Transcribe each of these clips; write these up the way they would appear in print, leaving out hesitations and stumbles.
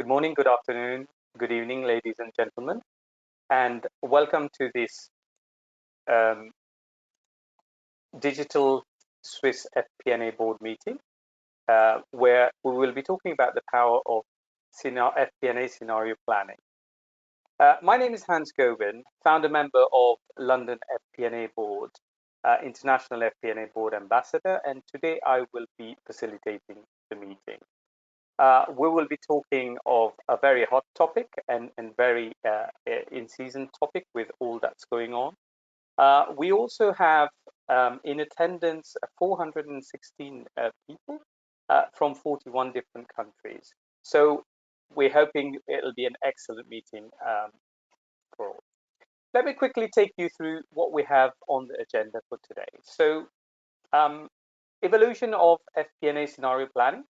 Good morning, good afternoon, good evening, ladies and gentlemen, and welcome to this Digital Swiss FP&A Board meeting, where we will be talking about the power of FP&A Scenario Planning. My name is Hans Gobin, founder member of London FP&A Board, International FP&A Board Ambassador, and today I will be facilitating the meeting. We will be talking of a very hot topic and very in-season topic with all that's going on. We also have in attendance 416 people from 41 different countries. So we're hoping it'll be an excellent meeting for all. Let me quickly take you through what we have on the agenda for today. So evolution of FP&A scenario planning,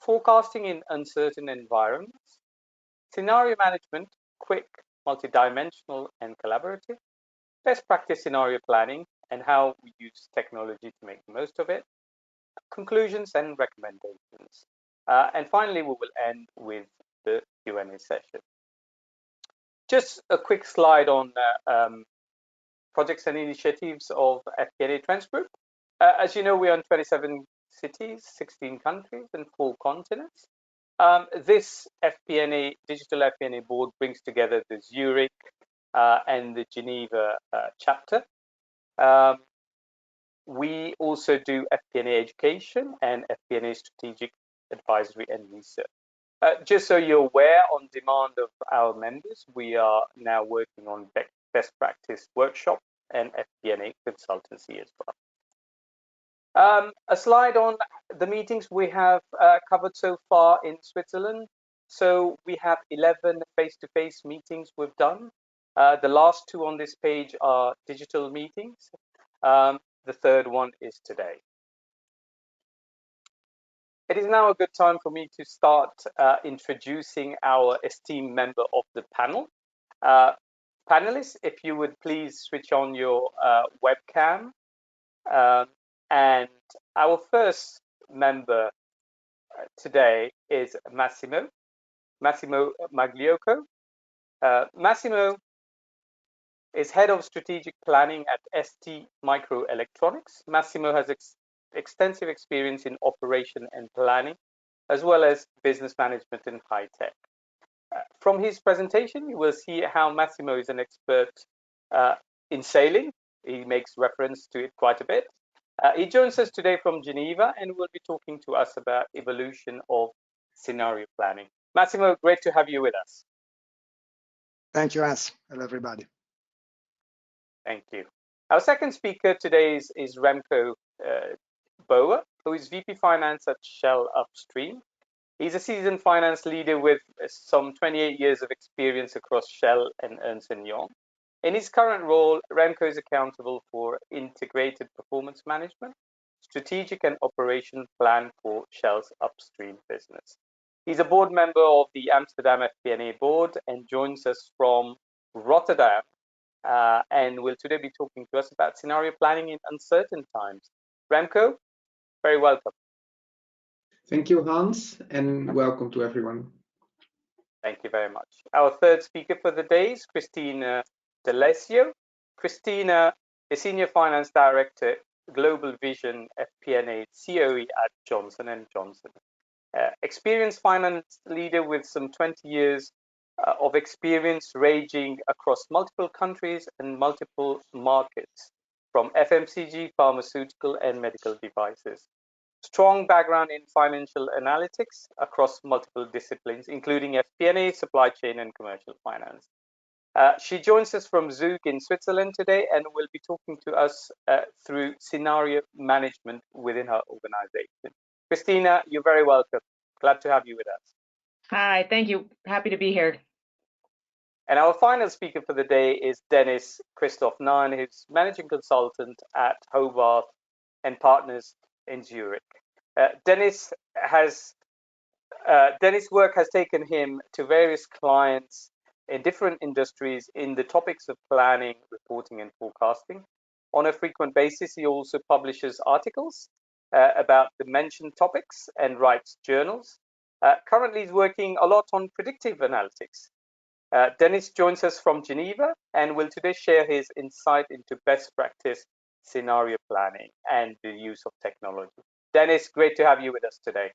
forecasting in uncertain environments, scenario management, quick, multidimensional, and collaborative, best practice scenario planning, and how we use technology to make the most of it, conclusions and recommendations. And finally, we will end with the Q&A session. Just a quick slide on projects and initiatives of FP&A Trends Group. As you know, we are in 27 cities, 16 countries, and 4 continents. This FP&A, Digital FP&A Board brings together the Zurich and the Geneva chapter. We also do FP&A education and FP&A strategic advisory and research. Just so you're aware, on demand of our members, we are now working on best practice workshop and FP&A consultancy as well. A slide on the meetings we have covered so far in Switzerland. So we have 11 face-to-face meetings we've done. The last 2 on this page are digital meetings. The third one is today. It is now a good time for me to start introducing our esteemed member of the panel. Panelists, if you would please switch on your webcam. And our first member today is Massimo Magliocco. Massimo is head of strategic planning at ST Microelectronics. Massimo has extensive experience in operation and planning, as well as business management in high tech. From his presentation, you will see how Massimo is an expert in sailing. He makes reference to it quite a bit. He joins us today from Geneva and will be talking to us about evolution of scenario planning. Massimo, great to have you with us. Thank you, Hans. Hello, everybody. Thank you. Our second speaker today is Remco Bouwer, who is VP Finance at Shell Upstream. He's a seasoned finance leader with some 28 years of experience across Shell and Ernst & Young. In his current role, Remco is accountable for integrated performance management, strategic and operation plan for Shell's upstream business. He's a board member of the Amsterdam FP&A Board and joins us from Rotterdam and will today be talking to us about scenario planning in uncertain times. Remco, very welcome. Thank you, Hans, and welcome to everyone. Thank you very much. Our third speaker for the day is Christina D'Alessio. Christina is Senior Finance Director, Global Vision FP&A COE at Johnson & Johnson. Experienced finance leader with some 20 years of experience ranging across multiple countries and multiple markets, from FMCG, pharmaceutical, and medical devices. Strong background in financial analytics across multiple disciplines, including FP&A, supply chain, and commercial finance. She joins us from Zug in Switzerland today and will be talking to us through scenario management within her organization. Christina, you're very welcome. Glad to have you with us. Hi, thank you. Happy to be here. And our final speaker for the day is Dennis Christoph Nahn, who's managing consultant at Hobart and Partners in Zurich. Dennis' work has taken him to various clients in different industries in the topics of planning, reporting, and forecasting. On a frequent basis, he also publishes articles about the mentioned topics and writes journals. Currently is working a lot on predictive analytics. Dennis joins us from Geneva and will today share his insight into best practice scenario planning and the use of technology. Dennis, great to have you with us today.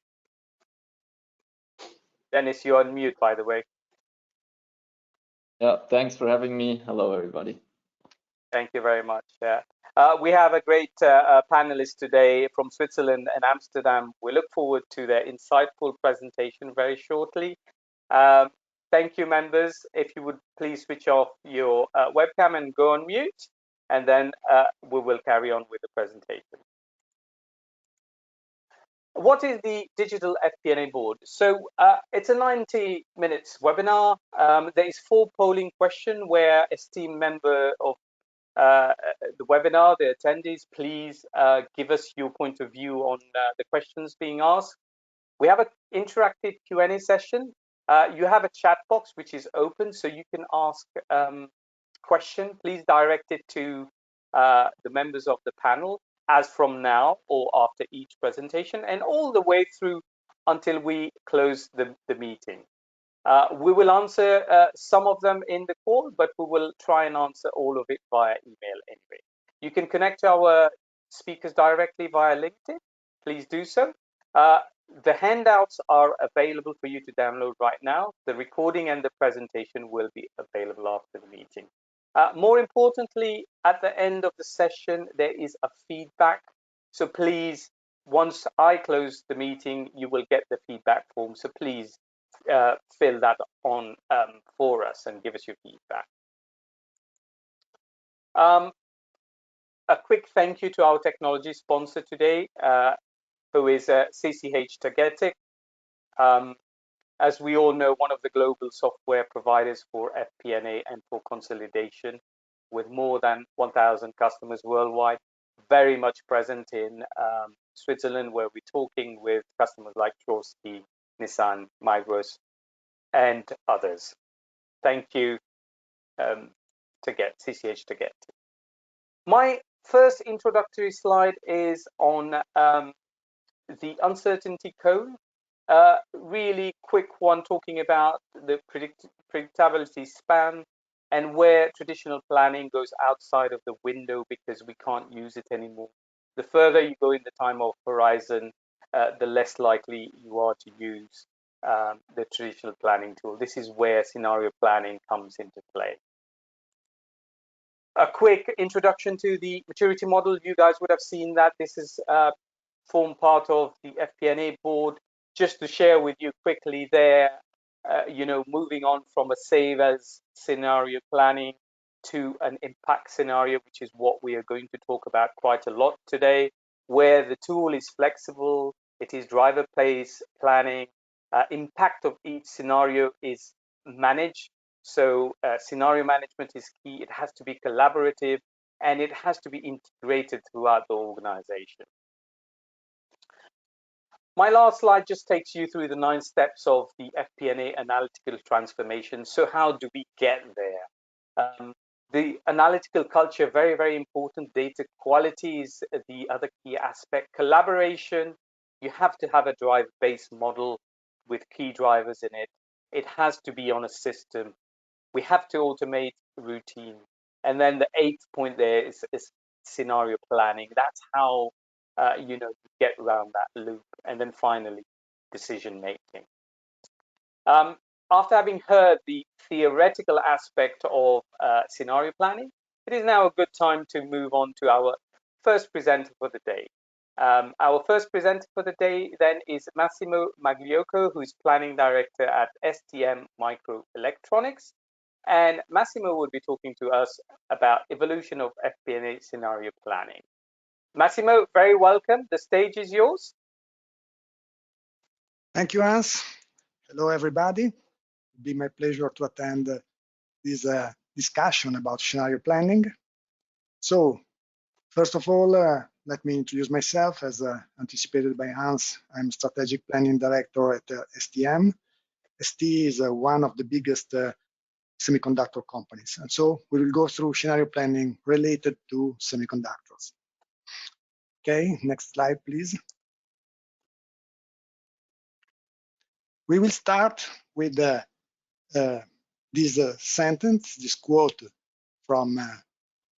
Dennis, you're on mute, by the way. Yeah, thanks for having me. Hello, everybody. Thank you very much. We have a great panelist today from Switzerland and Amsterdam. We look forward to their insightful presentation very shortly. Thank you, members. If you would please switch off your webcam and go on mute, and then we will carry on with the presentation. What is the Digital FP&A Board? So it's a 90 minutes webinar. There is 4 polling questions where esteemed member of the webinar, the attendees, please give us your point of view on the questions being asked. We have an interactive Q&A session. You have a chat box which is open, so you can ask question. Please direct it to the members of the panel as from now or after each presentation, and all the way through until we close the meeting. We will answer some of them in the call, but we will try and answer all of it via email anyway. You can connect to our speakers directly via LinkedIn. Please do so. The handouts are available for you to download right now. The recording and the presentation will be available after the meeting. More importantly, at the end of the session, there is a feedback. So please, once I close the meeting, you will get the feedback form. So please fill that on for us and give us your feedback. A quick thank you to our technology sponsor today, who is CCH Tagetik. As we all know, one of the global software providers for FP&A and for consolidation, with more than 1,000 customers worldwide, very much present in Switzerland, where we're talking with customers like Trorsky, Nissan, Migros, and others. Thank you, CCH Tagetik. My first introductory slide is on the uncertainty cone. Really quick one, talking about the predictability span and where traditional planning goes outside of the window because we can't use it anymore. The further you go in the time of horizon, the less likely you are to use the traditional planning tool. This is where scenario planning comes into play. A quick introduction to the maturity model. You guys would have seen that this is form part of the FP&A board. Just to share with you quickly there, moving on from a save as scenario planning to an impact scenario, which is what we are going to talk about quite a lot today, where the tool is flexible, it is driver place planning, impact of each scenario is managed. So scenario management is key. It has to be collaborative and it has to be integrated throughout the organization. My last slide just takes you through the 9 steps of the FP&A Analytical Transformation. So how do we get there? The analytical culture, very, very important. Data quality is the other key aspect. Collaboration, you have to have a drive-based model with key drivers in it. It has to be on a system. We have to automate routine. And then the 8th point there is scenario planning. That's how you get around that loop. And then finally, decision making. After having heard the theoretical aspect of scenario planning, it is now a good time to move on to our first presenter for the day. Our first presenter for the day then is Massimo Magliocco, who is planning director at STM Microelectronics. And Massimo will be talking to us about evolution of FP&A scenario planning. Massimo, very welcome. The stage is yours. Thank you, Hans. Hello, everybody. It'll be my pleasure to attend this discussion about scenario planning. So, first of all, let me introduce myself. As anticipated by Hans, I'm Strategic Planning Director at STM. ST is one of the biggest semiconductor companies. And so we will go through scenario planning related to semiconductors. Okay, next slide, please. We will start with this sentence, this quote from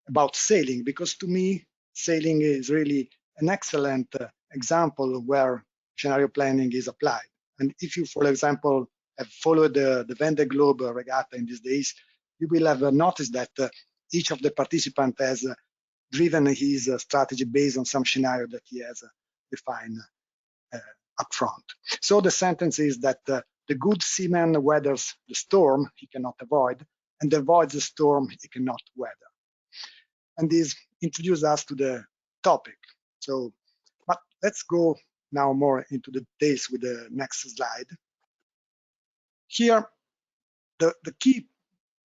about sailing, because to me, sailing is really an excellent example where scenario planning is applied. And if you, for example, have followed the Vendée Globe regatta in these days, you will have noticed that each of the participants has driven his strategy based on some scenario that he has defined up front. So the sentence is that the good seaman weathers the storm he cannot avoid, and avoids the storm he cannot weather. And this introduces us to the topic. So, but let's go now more into the details with the next slide. Here, the key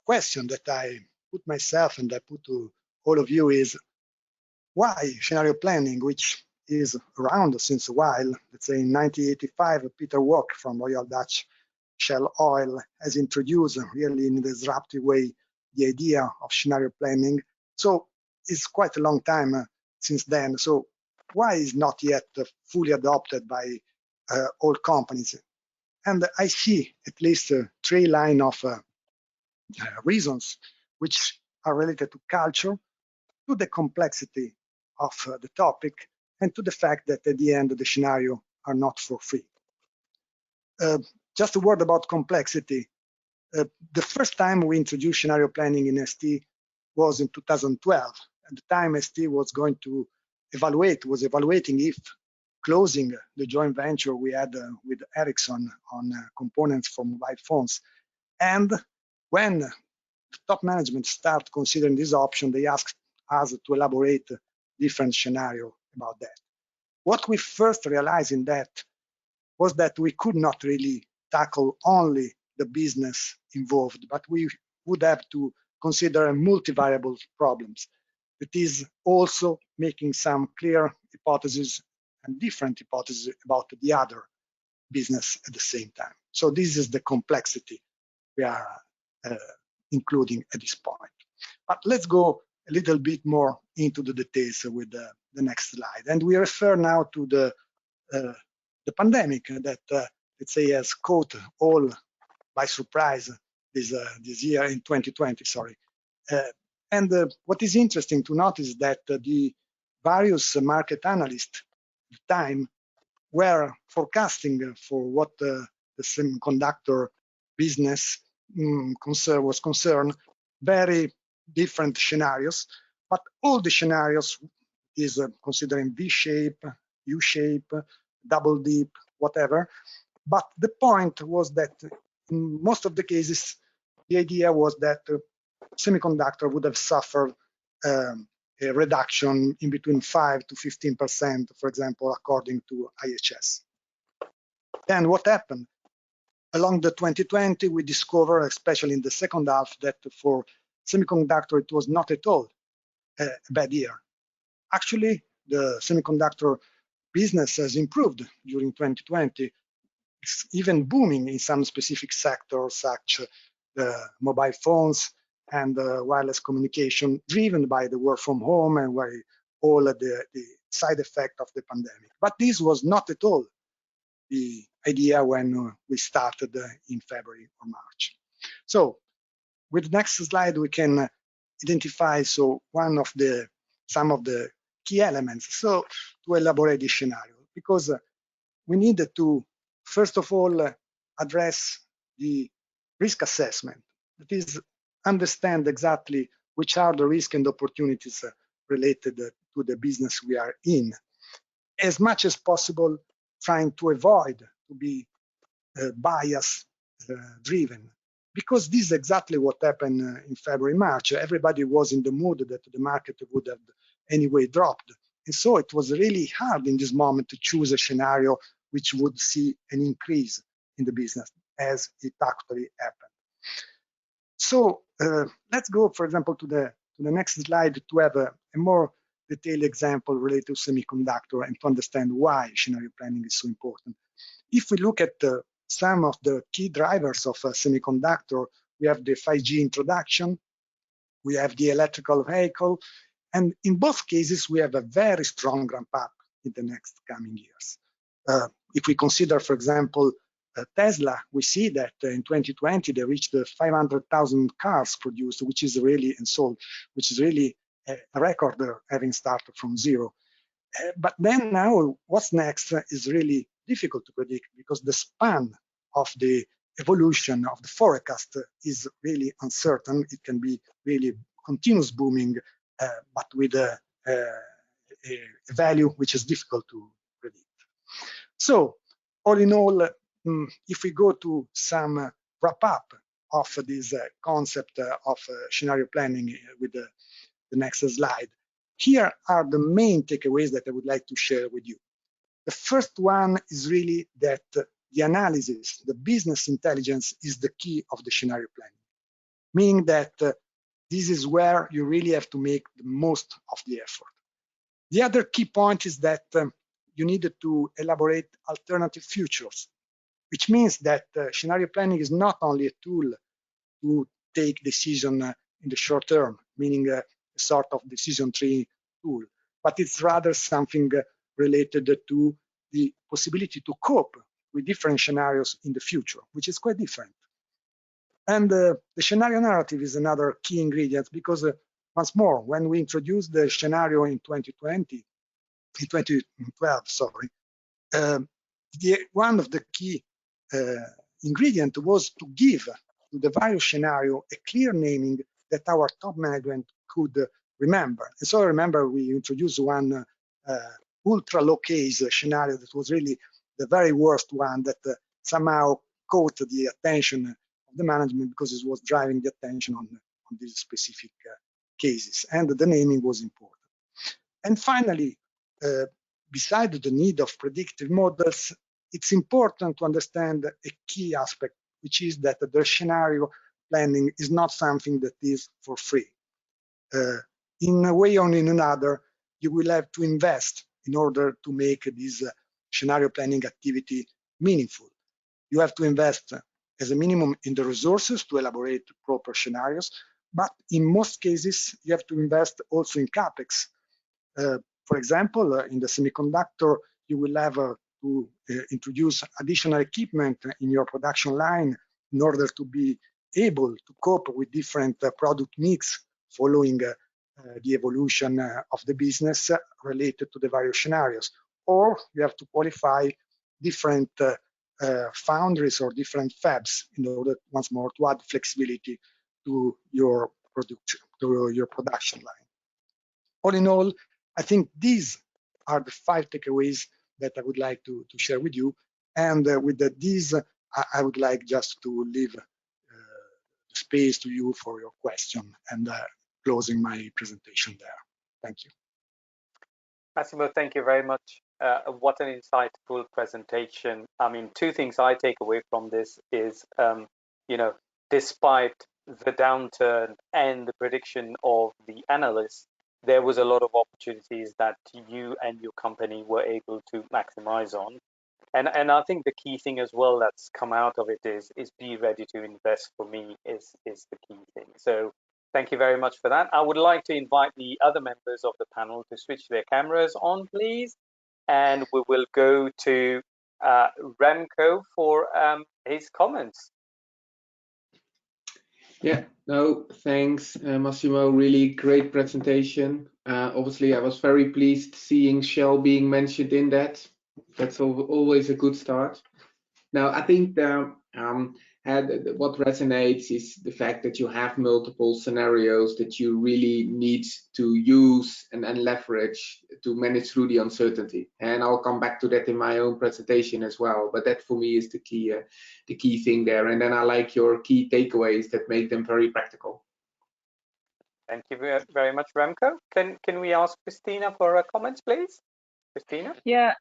question that I put myself and I put to all of you is, why scenario planning, which is around since a while? Let's say in 1985, Peter Walk from Royal Dutch Shell Oil has introduced really in a disruptive way the idea of scenario planning. So it's quite a long time since then. So why is not yet fully adopted by all companies? And I see at least 3 lines of reasons which are related to culture, to the complexity of the topic, and to the fact that at the end the scenario are not for free. Just a word about complexity. The first time we introduced scenario planning in ST was in 2012. At the time, ST was going to evaluating if closing the joint venture we had with Ericsson on components for mobile phones. And when the top management started considering this option, they asked us to elaborate different scenario about that. What we first realized in that was that we could not really tackle only the business involved, but we would have to consider multivariable problems. It is also making some clear hypotheses and different hypotheses about the other business at the same time. So this is the complexity we are including at this point. But let's go a little bit more into the details with the next slide. And we refer now to the pandemic that, let's say, has caught all by surprise this year in 2020, sorry. And what is interesting to notice is that the various market analysts at the time were forecasting for what the semiconductor business was concerned, very different scenarios, but all the scenarios is considering V-shape, U-shape, double dip, whatever. But the point was that in most of the cases, the idea was that semiconductor would have suffered a reduction in between 5 to 15%, for example, according to IHS. Then what happened? Along the 2020, we discovered, especially in the second half, that for semiconductor, it was not at all a bad year. Actually, the semiconductor business has improved during 2020. It's even booming in some specific sectors, such the mobile phones and wireless communication, driven by the work from home and by all the side effect of the pandemic. But this was not at all the idea when we started in February or March. So with the next slide, we can identify some of the key elements. So to elaborate this scenario, because we needed to, first of all, address the risk assessment. That is, understand exactly which are the risks and opportunities related to the business we are in. As much as possible, trying to avoid to be bias driven, because this is exactly what happened in February, March. Everybody was in the mood that the market would have anyway dropped. And so it was really hard in this moment to choose a scenario which would see an increase in the business, as it actually happened. So let's go, for example, to the next slide to have a more detailed example related to semiconductor and to understand why scenario planning is so important. If we look at some of the key drivers of semiconductor, we have the 5G introduction, we have the electrical vehicle, and in both cases, we have a very strong ramp up in the next coming years. If we consider, for example, Tesla, we see that in 2020 they reached 500,000 cars produced, which is really and sold, which is really a record, having started from zero. But then now, what's next is really difficult to predict, because the span of the evolution of the forecast is really uncertain. It can be really continuous booming, but with a value which is difficult to predict. So, all in all, if we go to some wrap up of this concept of scenario planning with the next slide, here are the main takeaways that I would like to share with you. The first one is really that the analysis, the business intelligence is the key of the scenario planning, meaning that this is where you really have to make the most of the effort. The other key point is that you needed to elaborate alternative futures, which means that scenario planning is not only a tool to take decision in the short term, meaning a sort of decision tree tool, but it's rather something related to the possibility to cope with different scenarios in the future, which is quite different. And the scenario narrative is another key ingredient, because once more, when we introduced the scenario in 2012, sorry, one of the key ingredient was to give to the various scenario a clear naming that our top management could remember. And so I remember we introduced one ultra low case scenario that was really the very worst one, that somehow caught the attention of the management, because it was driving the attention on these specific cases, and the naming was important. And finally, besides the need of predictive models, it's important to understand a key aspect, which is that the scenario planning is not something that is for free. In a way or in another, you will have to invest in order to make this scenario planning activity meaningful. You have to invest as a minimum in the resources to elaborate proper scenarios, but in most cases, you have to invest also in CapEx. For example, in the semiconductor, you will have to introduce additional equipment in your production line in order to be able to cope with different product mix following the evolution of the business related to the various scenarios. Or you have to qualify different foundries or different fabs in order, once more, to add flexibility to your production line. All in all, I think these are the 5 takeaways that I would like to share with you. And with these, I would like just to leave space to you for your question, and closing my presentation there. Thank you. Massimo, thank you very much. What an insightful presentation. I mean, 2 things I take away from this is, you know, despite the downturn and the prediction of the analysts, there was a lot of opportunities that you and your company were able to maximize on. And I think the key thing as well that's come out of it is be ready to invest, for me, is the key thing. So thank you very much for that. I would like to invite the other members of the panel to switch their cameras on, please. And we will go to Remco for his comments. Yeah, no, thanks, Massimo. Really great presentation. Obviously, I was very pleased seeing Shell being mentioned in that. That's always a good start. Now, I think what resonates is the fact that you have multiple scenarios that you really need to use and leverage to manage through the uncertainty. And I'll come back to that in my own presentation as well. But that for me is the key thing there. And then I like your key takeaways that make them very practical. Thank you very much, Remco. Can we ask Christina for her comments, please? Christina? Yeah,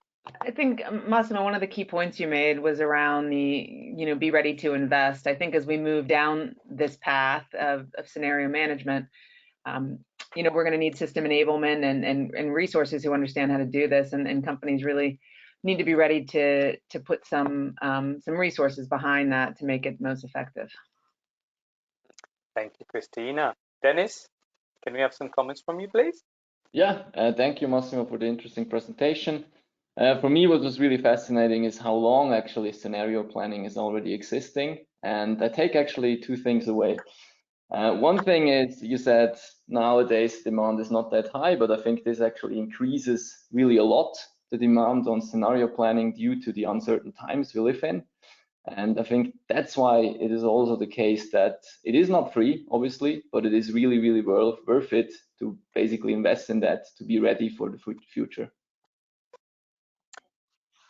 I think, Massimo, one of the key points you made was around the, be ready to invest. I think as we move down this path of scenario management, we're going to need system enablement and resources who understand how to do this, and companies really need to be ready to put some resources behind that to make it most effective. Thank you, Christina. Dennis, can we have some comments from you, please? Yeah, thank you, Massimo, for the interesting presentation. For me, what was really fascinating is how long actually scenario planning is already existing. And I take actually two things away. One thing is you said nowadays demand is not that high, but I think this actually increases really a lot, the demand on scenario planning due to the uncertain times we live in. And I think that's why it is also the case that it is not free, obviously, but it is really, really worth it to basically invest in that to be ready for the future.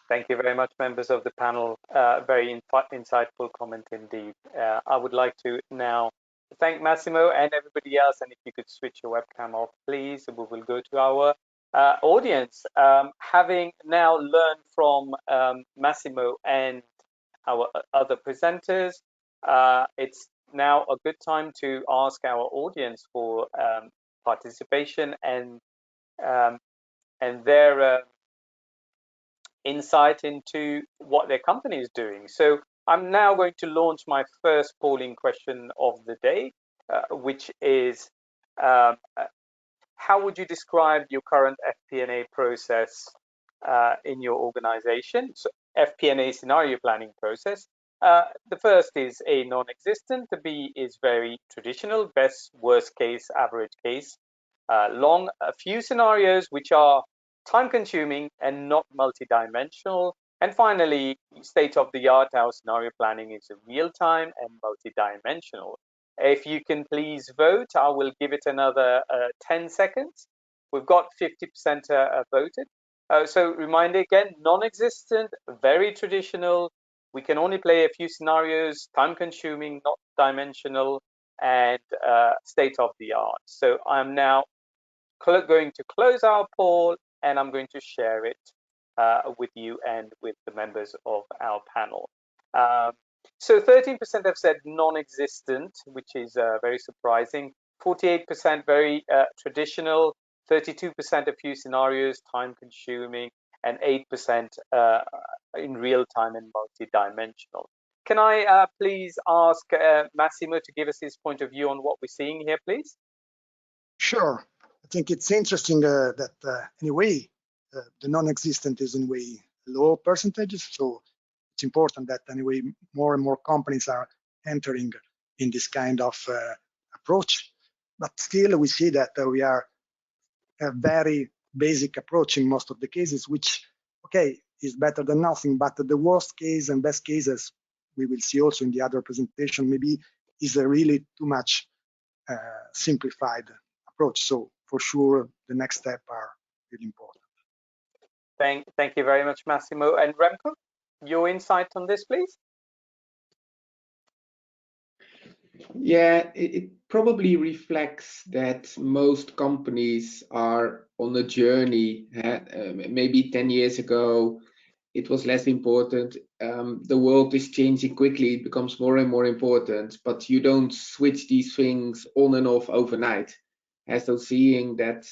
Thank you very much, members of the panel. Very insightful comment indeed. I would like to now thank Massimo and everybody else. And if you could switch your webcam off, please, we will go to our audience. Having now learned from Massimo and our other presenters, it's now a good time to ask our audience for participation and their insight into what their company is doing. So I'm now going to launch my first polling question of the day, which is how would you describe your current FP&A process in your organization? So FP&A scenario planning process. The first is A, non-existent. The B is very traditional, best, worst case, average case. Long, a few scenarios which are time-consuming and not multidimensional. And finally, state-of-the-art, our scenario planning is real-time and multidimensional. If you can please vote, I will give it another 10 seconds. We've got 50% voted. So reminder again, non-existent, very traditional. We can only play a few scenarios, time-consuming, not dimensional, and state-of-the-art. So I'm now going to close our poll, and I'm going to share it with you and with the members of our panel. So 13% have said non-existent, which is very surprising. 48% very traditional. 32% a few scenarios, time-consuming, and 8% in real-time and multi-dimensional. Can I please ask Massimo to give us his point of view on what we're seeing here, please? Sure. I think it's interesting that anyway, the non-existent is anyway low percentages. So it's important that anyway, more and more companies are entering in this kind of approach. But still, we see that we are a very basic approach in most of the cases, which, okay, is better than nothing. But the worst case and best cases, we will see also in the other presentation, maybe is a really too much simplified approach. So for sure, the next step are really important. Thank you very much, Massimo. And Remco, your insight on this, please? Yeah, it probably reflects that most companies are on a journey. Maybe 10 years ago, it was less important. The world is changing quickly. It becomes more and more important, but you don't switch these things on and off overnight. So seeing that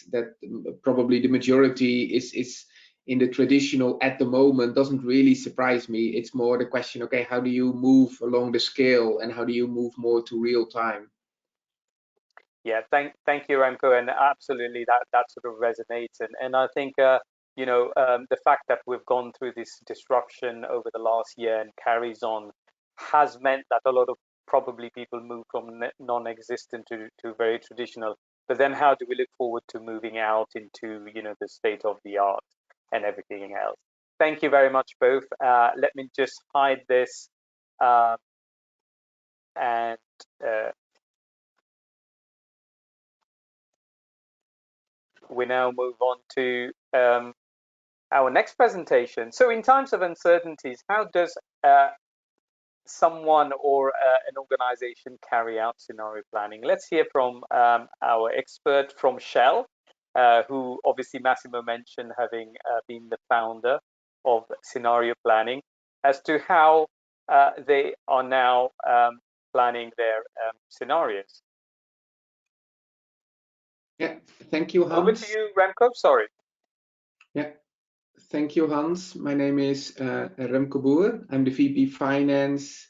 probably the majority is in the traditional at the moment doesn't really surprise me. It's more the question, okay, how do you move along the scale and how do you move more to real time? Yeah, thank you, Remco, and absolutely that sort of resonates. And I think you know, the fact that we've gone through this disruption over the last year and carries on has meant that a lot of probably people move from non-existent to very traditional. But then how do we look forward to moving out into, you know, the state of the art and everything else? Thank you very much, both. Let me just hide this and we now move on to our next presentation. So in times of uncertainties, how does someone or an organization carry out scenario planning? Let's hear from our expert from Shell, who obviously Massimo mentioned having been the founder of scenario planning, as to how they are now planning their scenarios. Yeah, thank you, Hans. Over to you, Remco. Sorry. Yeah, thank you, Hans. My name is Remco Boer. I'm the VP Finance,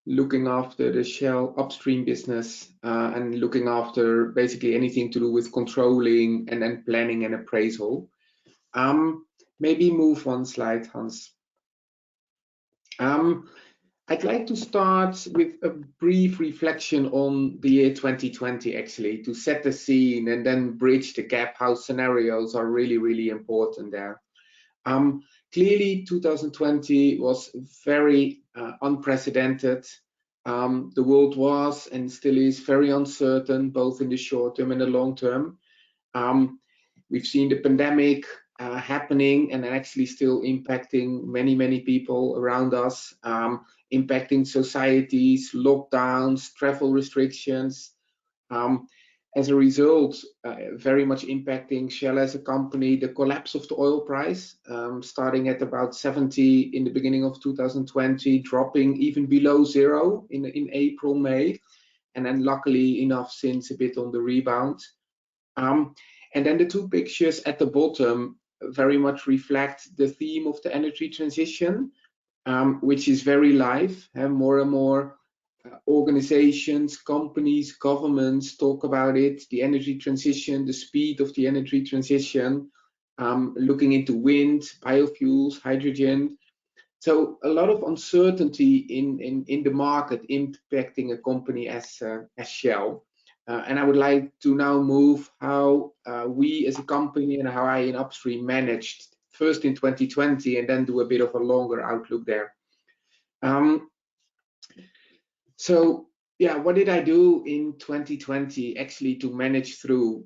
looking after the Shell Upstream business and looking after basically anything to do with controlling and then planning and appraisal. Maybe move one slide, Hans. I'd like to start with a brief reflection on the year 2020, actually, to set the scene and then bridge the gap, how scenarios are really, really important there. Clearly, 2020 was very unprecedented. The world was and still is very uncertain, both in the short term and the long term. We've seen the pandemic happening and actually still impacting many, many people around us, impacting societies, lockdowns, travel restrictions. As a result, very much impacting Shell as a company, the collapse of the oil price, starting at about 70 in the beginning of 2020, dropping even below zero in April, May, and then luckily enough since a bit on the rebound. And then the two pictures at the bottom very much reflect the theme of the energy transition, which is very live, and more and more organizations, companies, governments talk about it, the energy transition, the speed of the energy transition, looking into wind, biofuels, hydrogen. So a lot of uncertainty in the market impacting a company as Shell. And I would like to now move how we as a company and how I in Upstream managed first in 2020 and then do a bit of a longer outlook there. So yeah, what did I do in 2020 actually to manage through?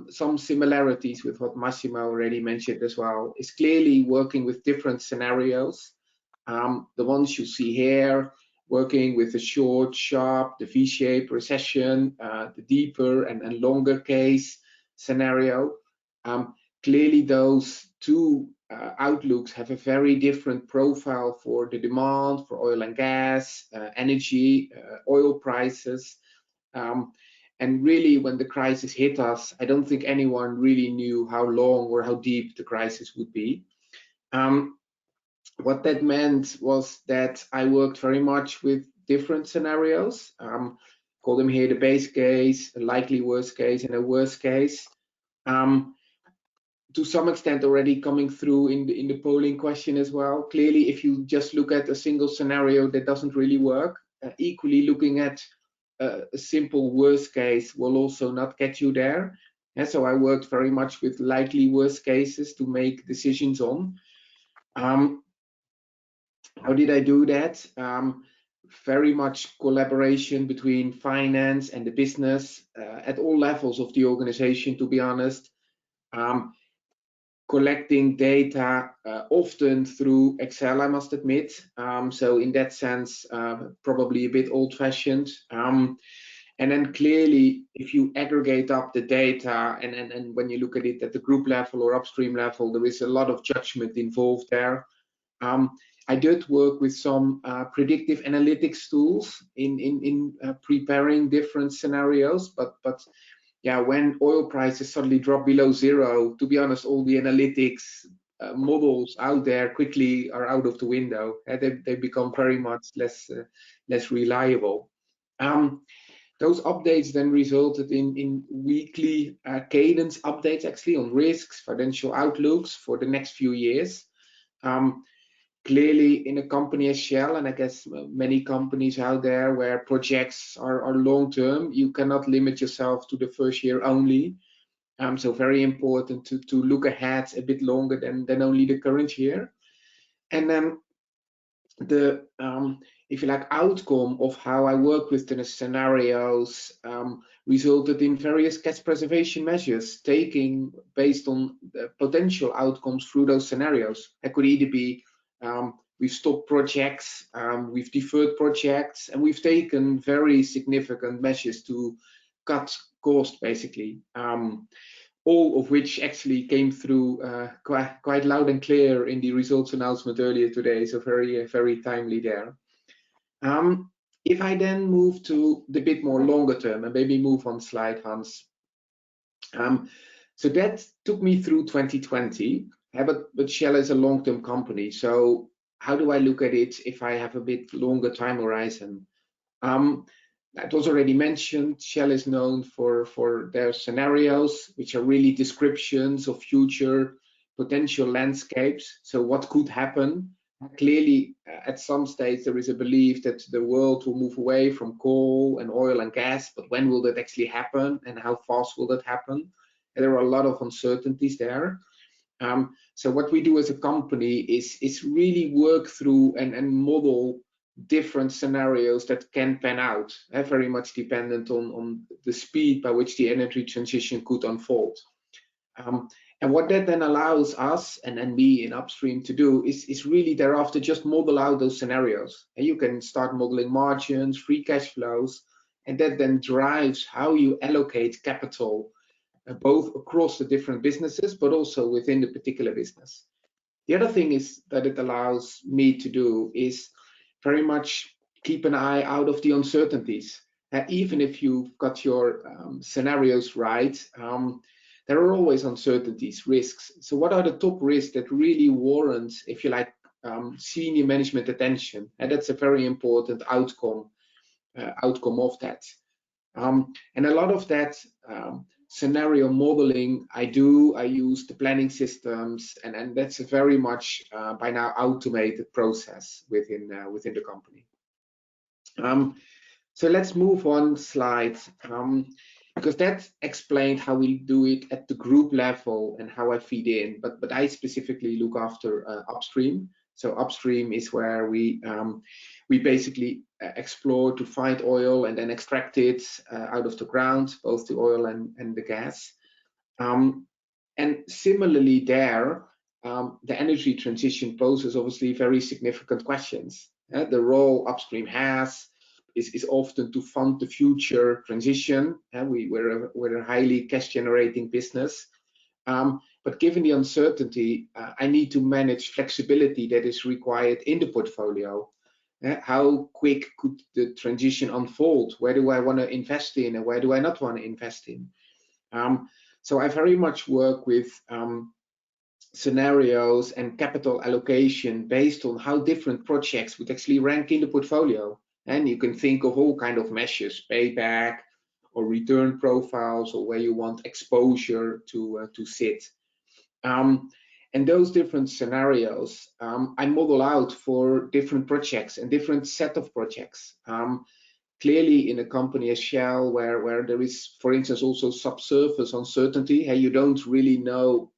Some similarities with what Massimo already mentioned as well is clearly working with different scenarios. The ones you see here, working with the short, sharp, the V-shaped recession, the deeper and longer case scenario. Clearly those two outlooks have a very different profile for the demand for oil and gas, energy, oil prices. And really, when the crisis hit us, I don't think anyone really knew how long or how deep the crisis would be. What that meant was that I worked very much with different scenarios, call them here the base case, a likely worst case, and a worst case. To some extent already coming through in the polling question as well. Clearly, if you just look at a single scenario, that doesn't really work. Equally, looking at a simple worst case will also not get you there. And so I worked very much with likely worst cases to make decisions on. How did I do that? Very much collaboration between finance and the business at all levels of the organization, to be honest. Collecting data often through Excel, I must admit. So in that sense, probably a bit old-fashioned. And then clearly, if you aggregate up the data and when you look at it at the group level or upstream level, there is a lot of judgment involved there. I did work with some predictive analytics tools in preparing different scenarios, but yeah, when oil prices suddenly drop below zero, to be honest, all the analytics models out there quickly are out of the window. They become very much less reliable. Those updates then resulted in weekly cadence updates, actually, on risks, financial outlooks for the next few years. Clearly, in a company as Shell, and I guess many companies out there where projects are long-term, you cannot limit yourself to the first year only. So very important to look ahead a bit longer than only the current year. And then the, if you like, outcome of how I work with the scenarios resulted in various cash preservation measures taking based on the potential outcomes through those scenarios. It could either be we've stopped projects, we've deferred projects, and we've taken very significant measures to cut cost, basically. All of which actually came through quite loud and clear in the results announcement earlier today, so very timely there. If I then move to the bit more longer term, and maybe move on slide, Hans. So that took me through 2020. But Shell is a long-term company, so how do I look at it if I have a bit longer time horizon? That was already mentioned. Shell is known for their scenarios, which are really descriptions of future potential landscapes. So what could happen? Clearly, at some stage, there is a belief that the world will move away from coal and oil and gas, but when will that actually happen and how fast will that happen? And there are a lot of uncertainties there. So what we do as a company is really work through and model different scenarios that can pan out, very much dependent on the speed by which the energy transition could unfold. And what that then allows us and me in Upstream to do is really thereafter just model out those scenarios. And you can start modeling margins, free cash flows, and that then drives how you allocate capital, both across the different businesses, but also within the particular business. The other thing is that it allows me to do is very much keep an eye out of the uncertainties. Even if you've got your scenarios right, there are always uncertainties, risks. So what are the top risks that really warrant, if you like, senior management attention? And that's a very important outcome of that. And a lot of that scenario modeling I use the planning systems, and that's a very much by now automated process within the company. So let's move on slide, because that explained how we do it at the group level and how I feed in, but I specifically look after Upstream. So Upstream is where we basically explore to find oil and then extract it out of the ground, both the oil and the gas. And similarly there, the energy transition poses obviously very significant questions. The role Upstream has is often to fund the future transition. We're a highly cash generating business. But given the uncertainty, I need to manage flexibility that is required in the portfolio. How quick could the transition unfold? Where do I want to invest in and where do I not want to invest in? So I very much work with scenarios and capital allocation based on how different projects would actually rank in the portfolio. And you can think of all kind of measures, payback or return profiles, or where you want exposure to sit. And those different scenarios I model out for different projects and different set of projects. Clearly in a company as Shell, where there is, for instance, also subsurface uncertainty, you don't really know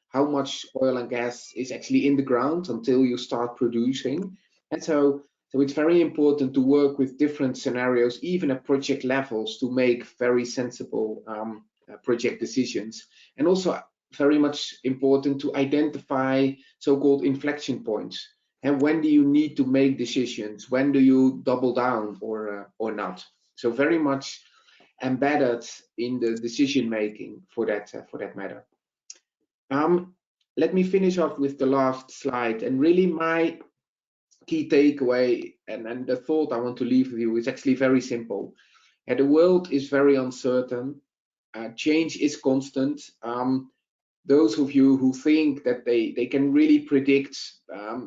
how much oil and gas is actually in the ground until you start producing. And so it's very important to work with different scenarios, even at project levels, to make very sensible project decisions. And also very much important to identify so-called inflection points. And when do you need to make decisions? When do you double down or not? So very much embedded in the decision making for that matter. Let me finish off with the last slide, and really my key takeaway and the thought I want to leave with you is actually very simple. The world is very uncertain. Change is constant. Those of you who think that they can really predict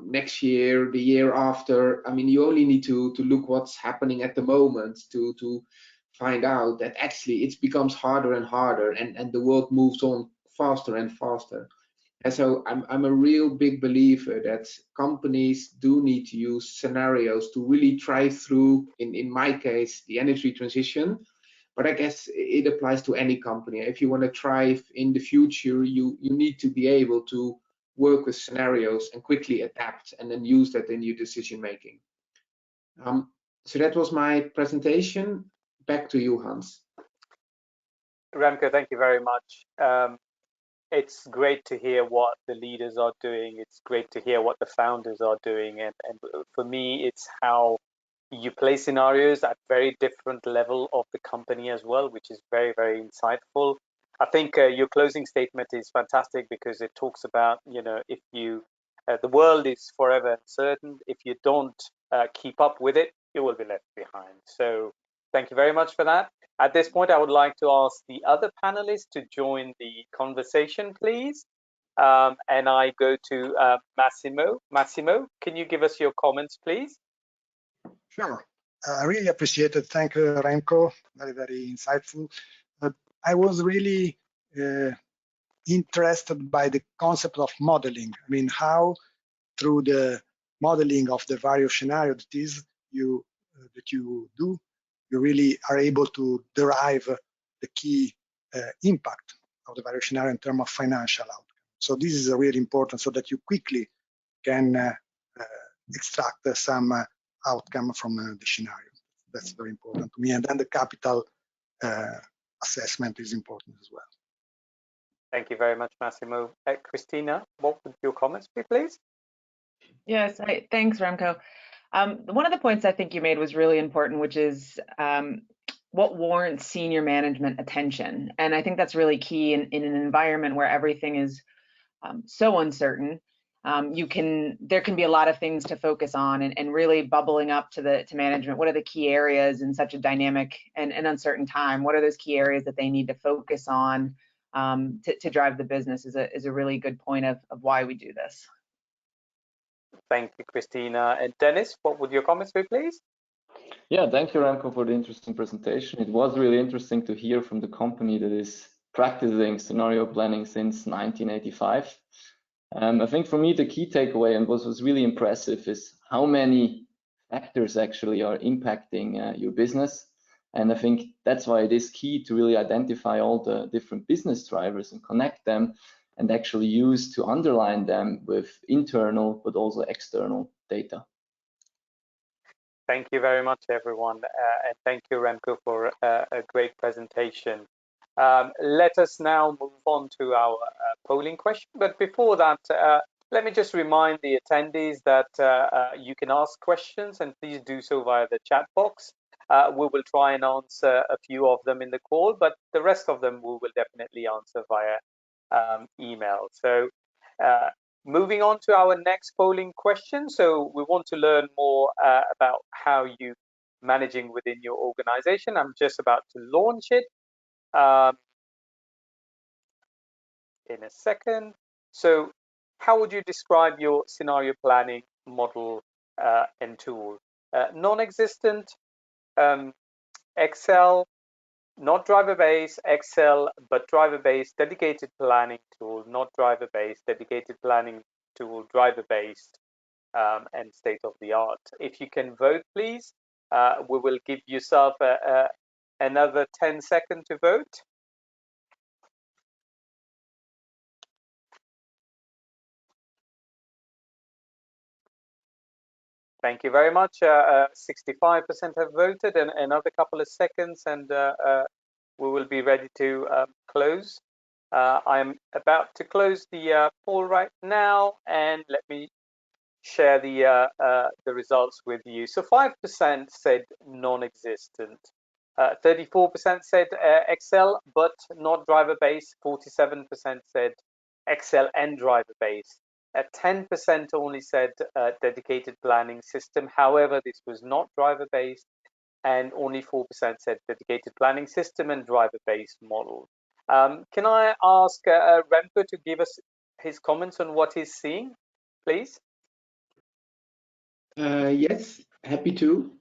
next year, the year after, I mean, you only need to look what's happening at the moment to find out that actually it becomes harder and harder, and the world moves on faster and faster. And so I'm a real big believer that companies do need to use scenarios to really try through, in my case, the energy transition. But I guess it applies to any company. If you want to thrive in the future, you need to be able to work with scenarios and quickly adapt and then use that in your decision making. So that was my presentation. Back to you, Hans. Remco, thank you very much. It's great to hear what the leaders are doing. It's great to hear what the founders are doing. And for me, it's how you play scenarios at very different level of the company as well, which is very, very insightful. I think your closing statement is fantastic because it talks about, if you, the world is forever uncertain. If you don't keep up with it, you will be left behind. So thank you very much for that. At this point, I would like to ask the other panelists to join the conversation, please. And I go to Massimo. Massimo, can you give us your comments, please? Sure. I really appreciate it. Thank you, Remco. Very, very insightful. I was really interested by the concept of modeling. I mean, how through the modeling of the various scenarios that you do, you really are able to derive the key impact of the various scenario in terms of financial outcome. So this is really important so that you quickly can extract some outcome from the scenario. That's very important to me. And then the capital assessment is important as well. Thank you very much, Massimo. Christina, what would your comments be, please? Yes, thanks, Remco. One of the points I think you made was really important, which is what warrants senior management attention. And I think that's really key in an environment where everything is so uncertain. There can be a lot of things to focus on, and really bubbling up to management. What are the key areas in such a dynamic and uncertain time? What are those key areas that they need to focus on to drive the business is a really good point of why we do this. Thank you, Christina. And Dennis, what would your comments be, please? Yeah, thank you, Remco, for the interesting presentation. It was really interesting to hear from the company that is practicing scenario planning since 1985. I think for me, the key takeaway and what was really impressive is how many factors actually are impacting your business. And I think that's why it is key to really identify all the different business drivers and connect them and actually use to underline them with internal but also external data. Thank you very much, everyone. And thank you, Remco, for a great presentation. Let us now move on to our polling question. But before that, let me just remind the attendees that you can ask questions, and please do so via the chat box. We will try and answer a few of them in the call, but the rest of them we will definitely answer via email. So moving on to our next polling question. So we want to learn more about how you managing within your organization. I'm just about to launch it in a second. So how would you describe your scenario planning model and tool? Non-existent, Excel, not driver-based, Excel, but driver-based, dedicated planning tool, not driver-based, dedicated planning tool, driver-based, and state-of-the-art. If you can vote, please, we will give yourself another 10 seconds to vote. Thank you very much. 65% have voted, and another couple of seconds, and we will be ready to close. I'm about to close the poll right now, and let me share the results with you. So 5% said non-existent. 34% said Excel, but not driver-based. 47% said Excel and driver-based. 10% only said dedicated planning system. However, this was not driver-based, and only 4% said dedicated planning system and driver-based model. Can I ask Remco to give us his comments on what he's seeing, please? Yes, happy to.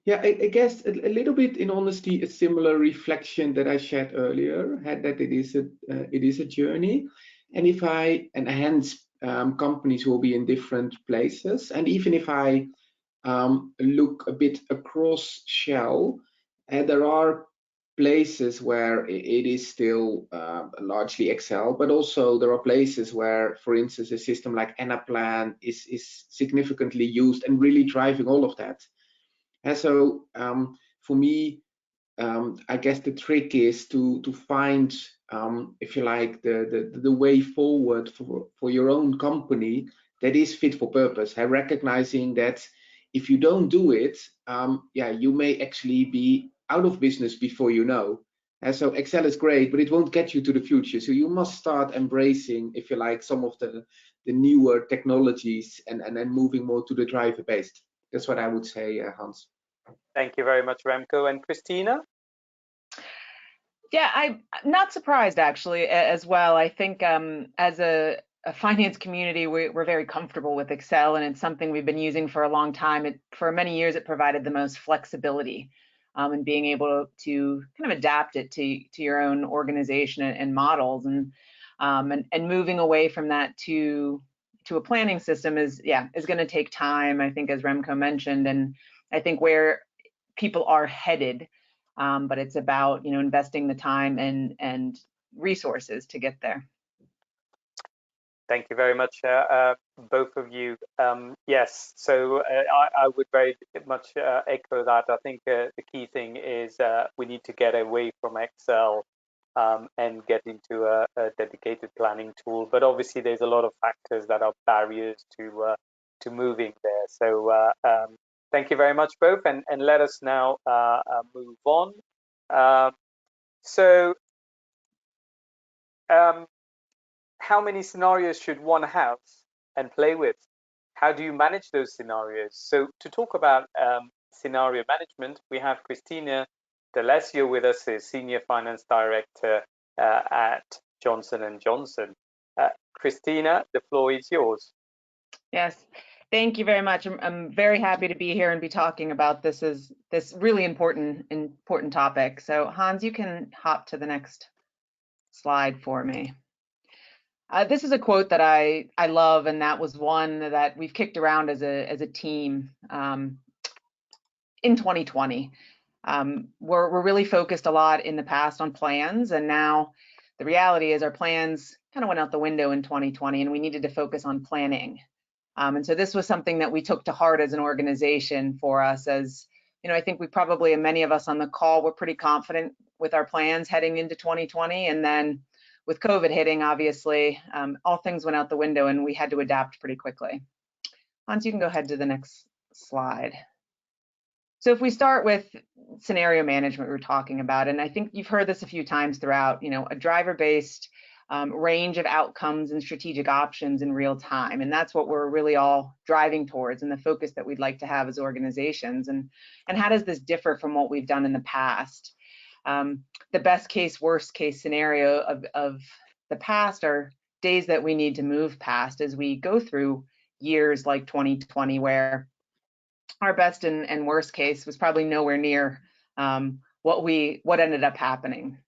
Yeah, I guess a little bit, in honesty, a similar reflection that I shared earlier, that it is a journey, and hence companies will be in different places. And even if I look a bit across Shell, there are places where it is still largely Excel, but also there are places where, for instance, a system like Anaplan is significantly used and really driving all of that. And so for me, I guess the trick is to find, if you like, the way forward for your own company that is fit for purpose. Recognizing that if you don't do it, you may actually be out of business before you know. And so Excel is great, but it won't get you to the future. So you must start embracing, if you like, some of the newer technologies and then moving more to the driver-based. That's what I would say, Hans. Thank you very much, Remco. And Christina? Yeah, I'm not surprised, actually, as well. I think as a finance community, we're very comfortable with Excel, and it's something we've been using for a long time. For many years, it provided the most flexibility. and being able to kind of adapt it to your own organization and models, and moving away from that to a planning system is going to take time, I think, as Remco mentioned, and I think where people are headed, but it's about investing the time and resources to get there. Thank you very much, both of you. Yes, so I would very much echo that. I think the key thing is we need to get away from Excel and get into a dedicated planning tool. But obviously, there's a lot of factors that are barriers to moving there. So thank you very much, both, and let us now move on. How many scenarios should one have and play with? How do you manage those scenarios? So to talk about scenario management, we have Christina D'Alessio with us, a Senior Finance Director at Johnson & Johnson. Christina, the floor is yours. Yes, thank you very much. I'm very happy to be here and be talking about this really important topic. So Hans, you can hop to the next slide for me. This is a quote that I love, and that was one that we've kicked around as a team in 2020. We're really focused a lot in the past on plans, and now the reality is our plans kind of went out the window in 2020, and we needed to focus on planning. And so this was something that we took to heart as an organization for us. As I think we probably, and many of us on the call, were pretty confident with our plans heading into 2020, and then with COVID hitting, obviously, all things went out the window and we had to adapt pretty quickly. Hans, you can go ahead to the next slide. So if we start with scenario management we're talking about, and I think you've heard this a few times throughout, a driver-based range of outcomes and strategic options in real time. And that's what we're really all driving towards, and the focus that we'd like to have as organizations. And how does this differ from what we've done in the past? The best case, worst case scenario of the past are days that we need to move past as we go through years like 2020, where our best and worst case was probably nowhere near what ended up happening.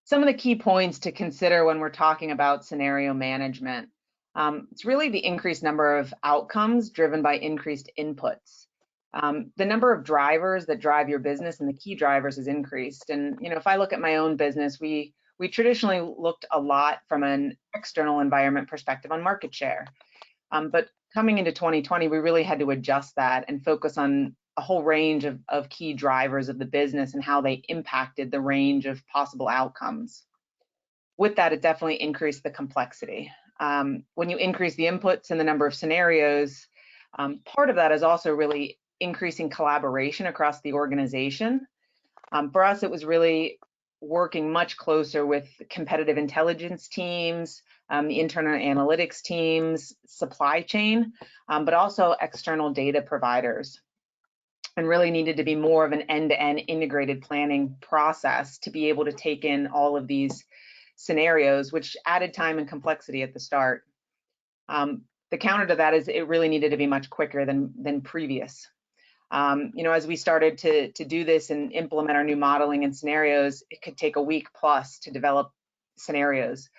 Some of the key points to consider when we're talking about scenario management, it's really the increased number of outcomes driven by increased inputs. The number of drivers that drive your business and the key drivers is increased. And if I look at my own business, we traditionally looked a lot from an external environment perspective on market share. But coming into 2020, we really had to adjust that and focus on a whole range of key drivers of the business and how they impacted the range of possible outcomes. With that, it definitely increased the complexity. When you increase the inputs and the number of scenarios, part of that is also really increasing collaboration across the organization. For us, it was really working much closer with competitive intelligence teams, the internal analytics teams, supply chain, but also external data providers. And really needed to be more of an end-to-end integrated planning process to be able to take in all of these scenarios, which added time and complexity at the start. The counter to that is it really needed to be much quicker than previous. As we started to do this and implement our new modeling and scenarios, it could take a week plus to develop scenarios.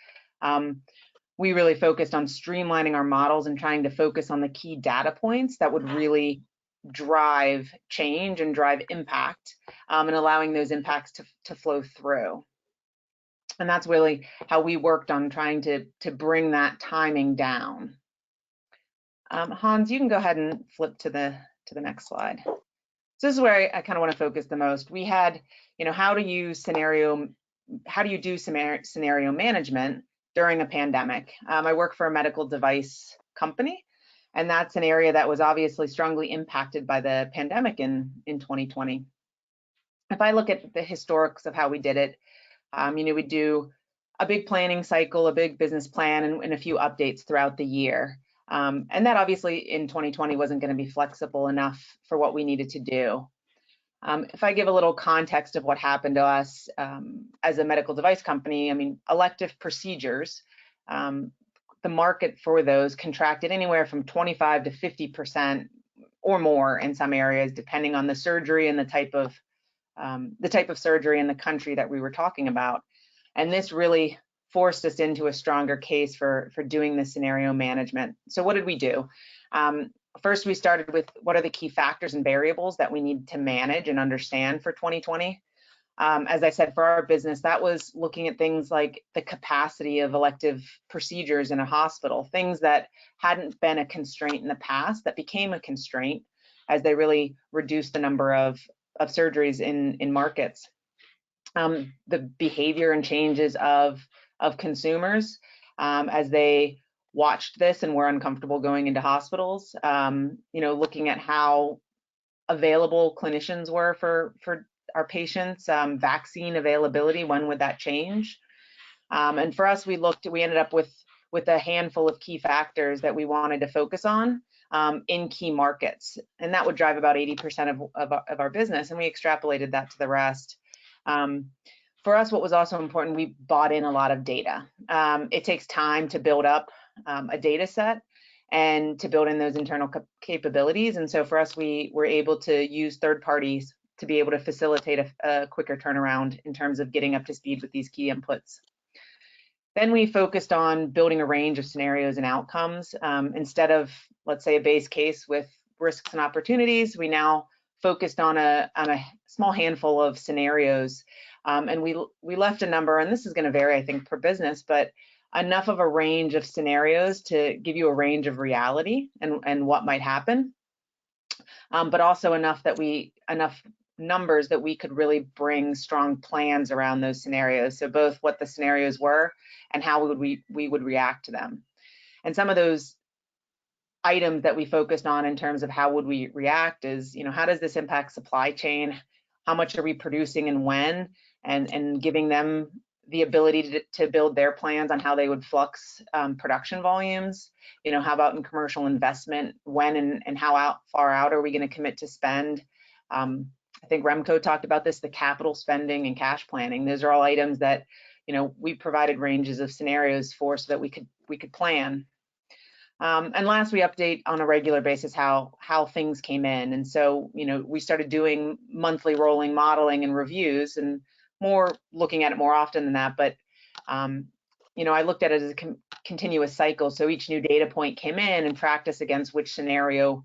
We really focused on streamlining our models and trying to focus on the key data points that would really drive change and drive impact, and allowing those impacts to flow through. And that's really how we worked on trying to bring that timing down. Hans, you can go ahead and flip to the next slide. So this is where I kind of want to focus the most. We had, how do you do scenario management during a pandemic? I work for a medical device company, and that's an area that was obviously strongly impacted by the pandemic in 2020. If I look at the historics of how we did it, we do a big planning cycle, a big business plan, and a few updates throughout the year. And that obviously in 2020 wasn't going to be flexible enough for what we needed to do. If I give a little context of what happened to us as a medical device company, elective procedures, the market for those contracted anywhere from 25 to 50% or more in some areas, depending on the surgery and the type of surgery in the country that we were talking about. And this really forced us into a stronger case for doing the scenario management. So what did we do? First, we started with what are the key factors and variables that we need to manage and understand for 2020. As I said, for our business, that was looking at things like the capacity of elective procedures in a hospital, things that hadn't been a constraint in the past that became a constraint as they really reduced the number of surgeries in markets. The behavior and changes of consumers as they watched this and were uncomfortable going into hospitals, looking at how available clinicians were for our patients, vaccine availability, when would that change? And for us, we ended up with a handful of key factors that we wanted to focus on in key markets, and that would drive about 80% of our business, and we extrapolated that to the rest. For us, what was also important, we bought in a lot of data. It takes time to build up a data set and to build in those internal capabilities, and so for us, we were able to use third parties to be able to facilitate a quicker turnaround in terms of getting up to speed with these key inputs. Then we focused on building a range of scenarios and outcomes. Instead of, let's say, a base case with risks and opportunities, we now focused on a small handful of scenarios. And we left a number, and this is going to vary, I think, per business, but enough of a range of scenarios to give you a range of reality and what might happen, but also enough numbers that we could really bring strong plans around those scenarios. So both what the scenarios were and how we would react to them. And some of those items that we focused on in terms of how would we react is, how does this impact supply chain? How much are we producing and when? And giving them the ability to build their plans on how they would flux production volumes. How about in commercial investment? When and how far out are we going to commit to spend? I think Remco talked about this, the capital spending and cash planning. Those are all items that, we provided ranges of scenarios for so that we could plan. And last, we update on a regular basis how things came in. And so, we started doing monthly rolling modeling and reviews and looking at it more often than that. But, I looked at it as a continuous cycle. So each new data point came in and practice against which scenario,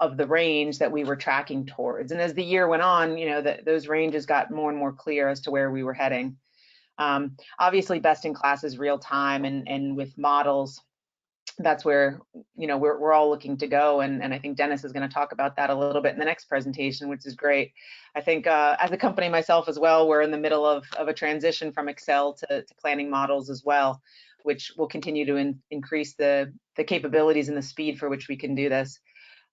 of the range that we were tracking towards. And as the year went on, those ranges got more and more clear as to where we were heading. Obviously, best in class is real time, and with models, that's where we're all looking to go. And I think Dennis is going to talk about that a little bit in the next presentation, which is great. I think as a company myself as well, we're in the middle of a transition from Excel to planning models as well, which will continue to increase the capabilities and the speed for which we can do this.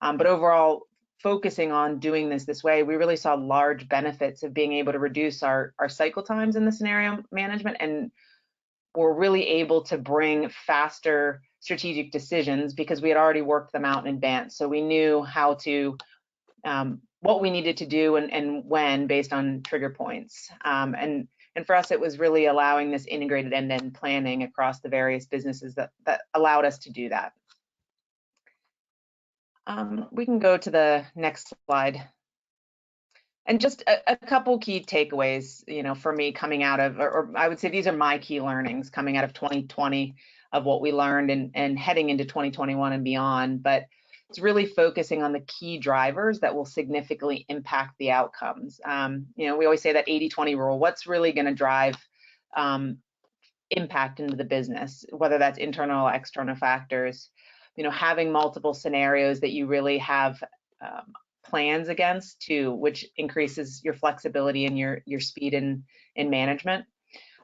But overall, focusing on doing this way, we really saw large benefits of being able to reduce our cycle times in the scenario management, and we're really able to bring faster strategic decisions because we had already worked them out in advance. So we knew how to, what we needed to do and when based on trigger points. And for us, it was really allowing this integrated end-to-end planning across the various businesses that allowed us to do that. We can go to the next slide. And just a couple key takeaways, for me coming out of, or I would say these are my key learnings coming out of 2020 of what we learned and heading into 2021 and beyond. But it's really focusing on the key drivers that will significantly impact the outcomes. We always say that 80-20 rule, what's really going to drive impact into the business, whether that's internal or external factors. Having multiple scenarios that you really have plans against too, which increases your flexibility and your speed in management,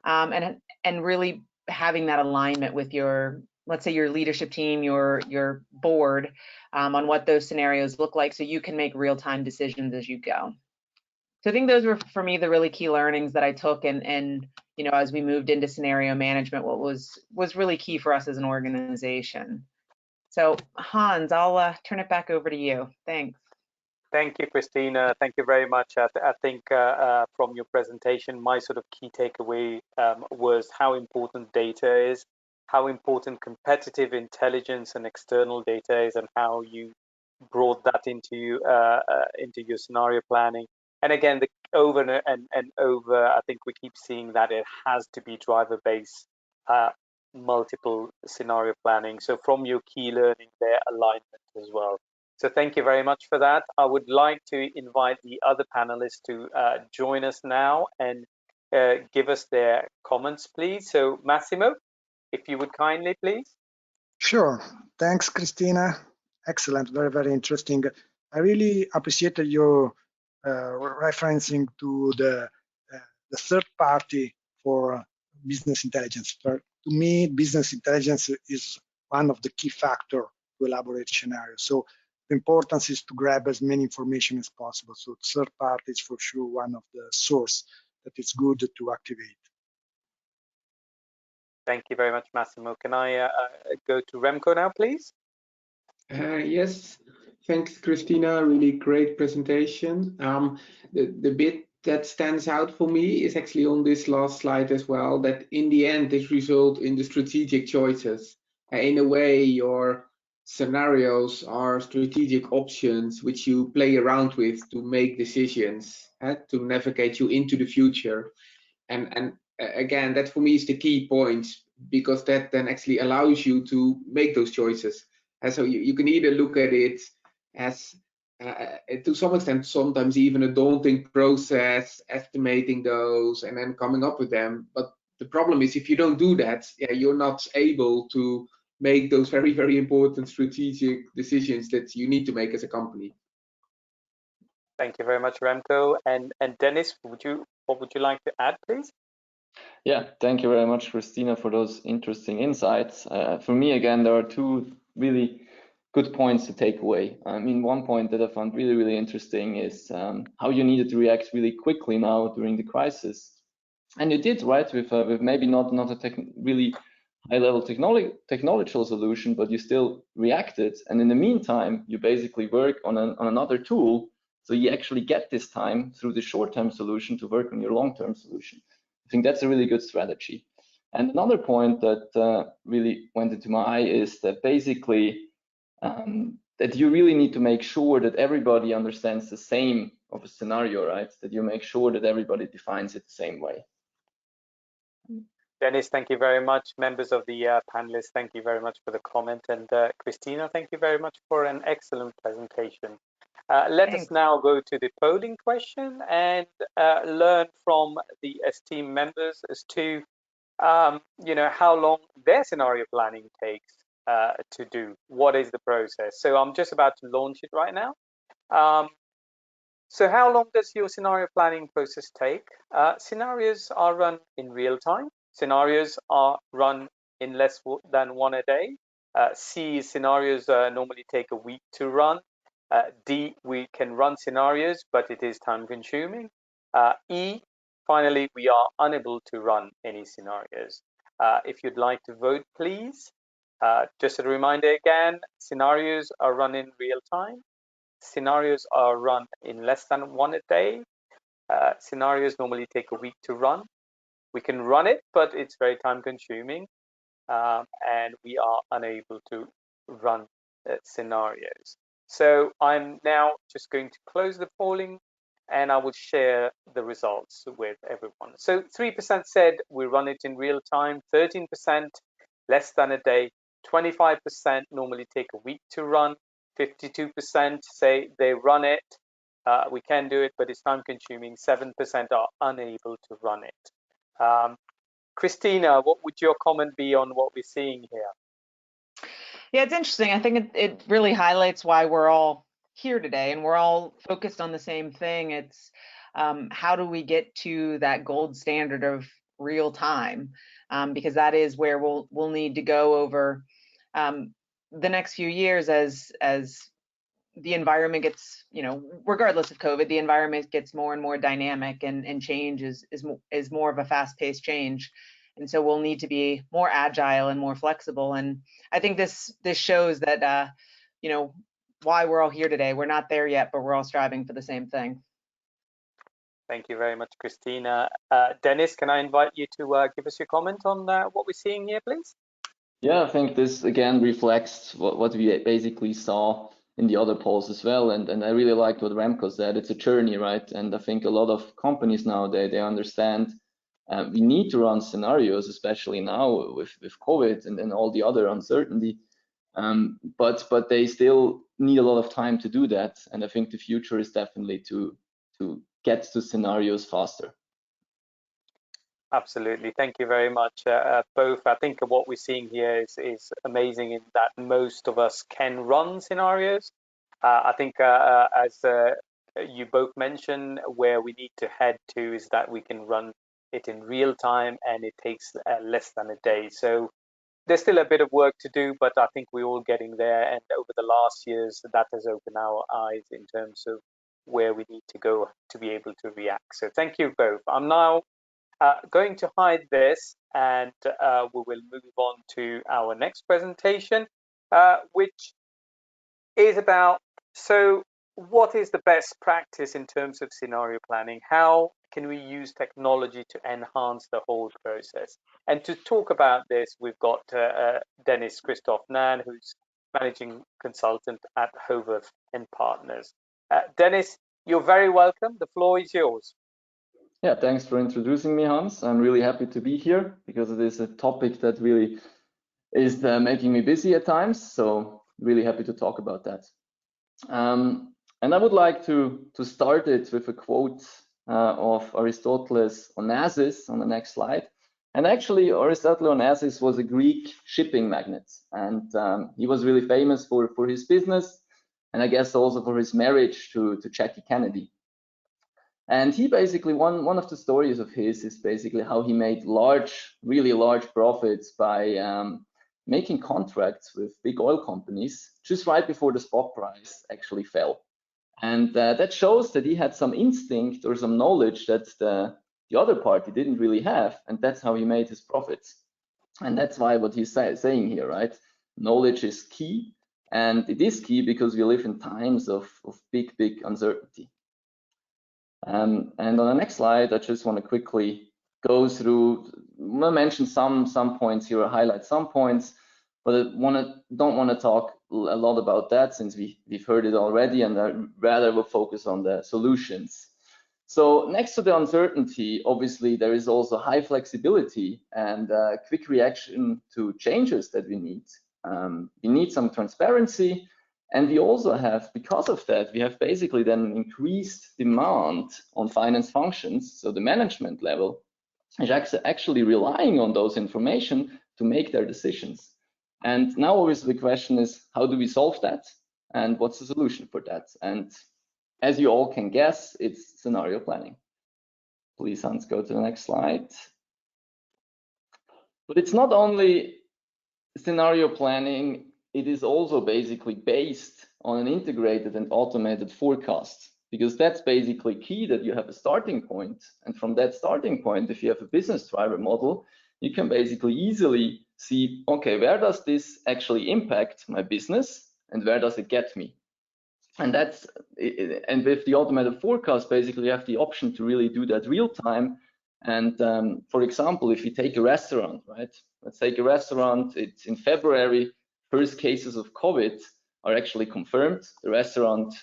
and really having that alignment with your, let's say, your leadership team, your board, on what those scenarios look like, so you can make real-time decisions as you go. So I think those were, for me, the really key learnings that I took, and as we moved into scenario management, what was really key for us as an organization. So Hans, I'll turn it back over to you. Thanks. Thank you, Christina. Thank you very much. I think from your presentation, my sort of key takeaway was how important data is, how important competitive intelligence and external data is, and how you brought that into your scenario planning. And again, the over and over, I think we keep seeing that it has to be driver-based multiple scenario planning. So from your key learning, their alignment as well. So thank you very much for that. I would like to invite the other panelists to join us now and give us their comments, please. So Massimo, if you would kindly, please. Sure. Thanks, Christina. Excellent. Very, very interesting. I really appreciated your referencing to the third party for business intelligence. To me, business intelligence is one of the key factors to elaborate scenarios. So the importance is to grab as many information as possible. So third party is for sure one of the source that is good to activate. Thank you very much, Massimo. Can I go to Remco now, please? Yes, thanks, Christina. Really great presentation. The bit that stands out for me is actually on this last slide as well, that in the end, this result in the strategic choices. In a way, your scenarios are strategic options which you play around with to make decisions, to navigate you into the future. And again, that for me is the key point, because that then actually allows you to make those choices. And so you can either look at it as, to some extent, sometimes even a daunting process, estimating those and then coming up with them. But the problem is, if you don't do that, you're not able to make those very, very important strategic decisions that you need to make as a company. Thank you very much, Remco. And Dennis, what would you like to add, please? Yeah, thank you very much, Christina, for those interesting insights. For me, again, there are two really good points to take away. I mean, one point that I found really, really interesting is how you needed to react really quickly now during the crisis. And you did, right, with maybe not a really high-level technological solution, but you still reacted. And in the meantime, you basically work on another tool, so you actually get this time through the short-term solution to work on your long-term solution. I think that's a really good strategy. And another point that really went into my eye is that basically that you really need to make sure that everybody understands the same of a scenario, right? That you make sure that everybody defines it the same way. Dennis, thank you very much. Members of the panelists, thank you very much for the comment. And Christina, thank you very much for an excellent presentation. Let us now go to the polling question and learn from the esteemed members as to how long their scenario planning takes to do. What is the process? So I'm just about to launch it right now. So how long does your scenario planning process take? Scenarios are run in real time. Scenarios are run in less than 1 a day. C, scenarios normally take a week to run. D, we can run scenarios, but it is time consuming. E, finally, we are unable to run any scenarios. If you'd like to vote, please. Just a reminder again, scenarios are run in real time. Scenarios are run in less than 1 a day. Scenarios normally take a week to run. We can run it, but it's very time consuming, and we are unable to run scenarios. So I'm now just going to close the polling, and I will share the results with everyone. So 3% said we run it in real time, 13% less than a day, 25% normally take a week to run, 52% say they run it, we can do it, but it's time consuming, 7% are unable to run it. Christina, what would your comment be on what we're seeing here? Yeah, it's interesting. I think it really highlights why we're all here today and we're all focused on the same thing. It's how do we get to that gold standard of real time? Because that is where we'll need to go over the next few years as the environment gets, regardless of COVID, the environment gets more and more dynamic and change is more of a fast-paced change. And so we'll need to be more agile and more flexible. And I think this shows that, why we're all here today. We're not there yet, but we're all striving for the same thing. Thank you very much, Christina. Dennis, can I invite you to give us your comment on what we're seeing here, please? Yeah, I think this again reflects what we basically saw in the other polls as well. And I really liked what Remco said. It's a journey, right? And I think a lot of companies nowadays, they understand we need to run scenarios, especially now with COVID and all the other uncertainty. But they still need a lot of time to do that. And I think the future is definitely to get to scenarios faster. Absolutely. Thank you very much, both. I think what we're seeing here is amazing in that most of us can run scenarios. I think as you both mentioned, where we need to head to is that we can run it in real time, and it takes less than a day. So there's still a bit of work to do, but I think we're all getting there. And over the last years, that has opened our eyes in terms of where we need to go to be able to react. So thank you both. I'm now going to hide this, and we will move on to our next presentation, which is about, so what is the best practice in terms of scenario planning? How can we use technology to enhance the whole process? And to talk about this, we've got Dennis Christoph Nan, who's managing consultant at Hovarth and Partners. Dennis, you're very welcome. The floor is yours. Yeah, thanks for introducing me, Hans. I'm really happy to be here because it is a topic that really is making me busy at times. So really happy to talk about that. And I would like to start it with a quote of Aristoteles Onassis on the next slide. And actually, Aristotle Onassis was a Greek shipping magnate, and he was really famous for his business, and I guess also for his marriage to Jackie Kennedy. And he basically, one of the stories of his is basically how he made really large profits by making contracts with big oil companies just right before the spot price actually fell. And that shows that he had some instinct or some knowledge that the other party didn't really have, and that's how he made his profits. And that's why what he's saying here, right? Knowledge is key, and it is key because we live in times of big uncertainty. And on the next slide, I just want to quickly go through, I'll mention some points here, or highlight some points, but I don't want to talk a lot about that since we've heard it already, and I rather will focus on the solutions. So next to the uncertainty, obviously there is also high flexibility and quick reaction to changes that we need. We need some transparency, and we also have, because of that, we have basically then increased demand on finance functions. So the management level is actually relying on those information to make their decisions. And now obviously the question is, how do we solve that? And what's the solution for that? And as you all can guess, it's scenario planning. Please, Hans, go to the next slide. But it's not only scenario planning, it is also basically based on an integrated and automated forecast, because that's basically key, that you have a starting point. And from that starting point, if you have a business driver model, you can basically easily see, okay, where does this actually impact my business and where does it get me? And with the automated forecast, basically you have the option to really do that real time. And for example, if you take a restaurant, right? Let's take a restaurant, it's in February, first cases of COVID are actually confirmed. The restaurant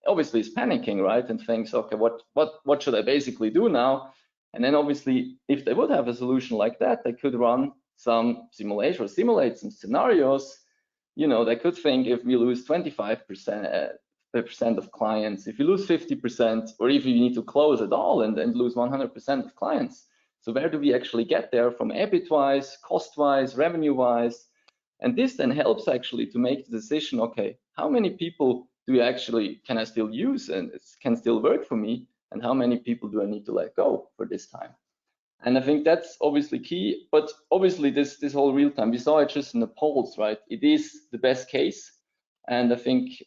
obviously is panicking, right? And thinks, okay, what should I basically do now? And then obviously, if they would have a solution like that, they could run some simulation or simulate some scenarios. You know, they could think, if we lose 25% of clients, if you lose 50%, or if you need to close it all and lose 100% of clients. So where do we actually get there from EBIT-wise, cost-wise, revenue-wise? And this then helps actually to make the decision, okay, how many people can I still use and it can still work for me? And how many people do I need to let go for this time? And I think that's obviously key, but obviously this whole real time, we saw it just in the polls, right? It is the best case. And I think,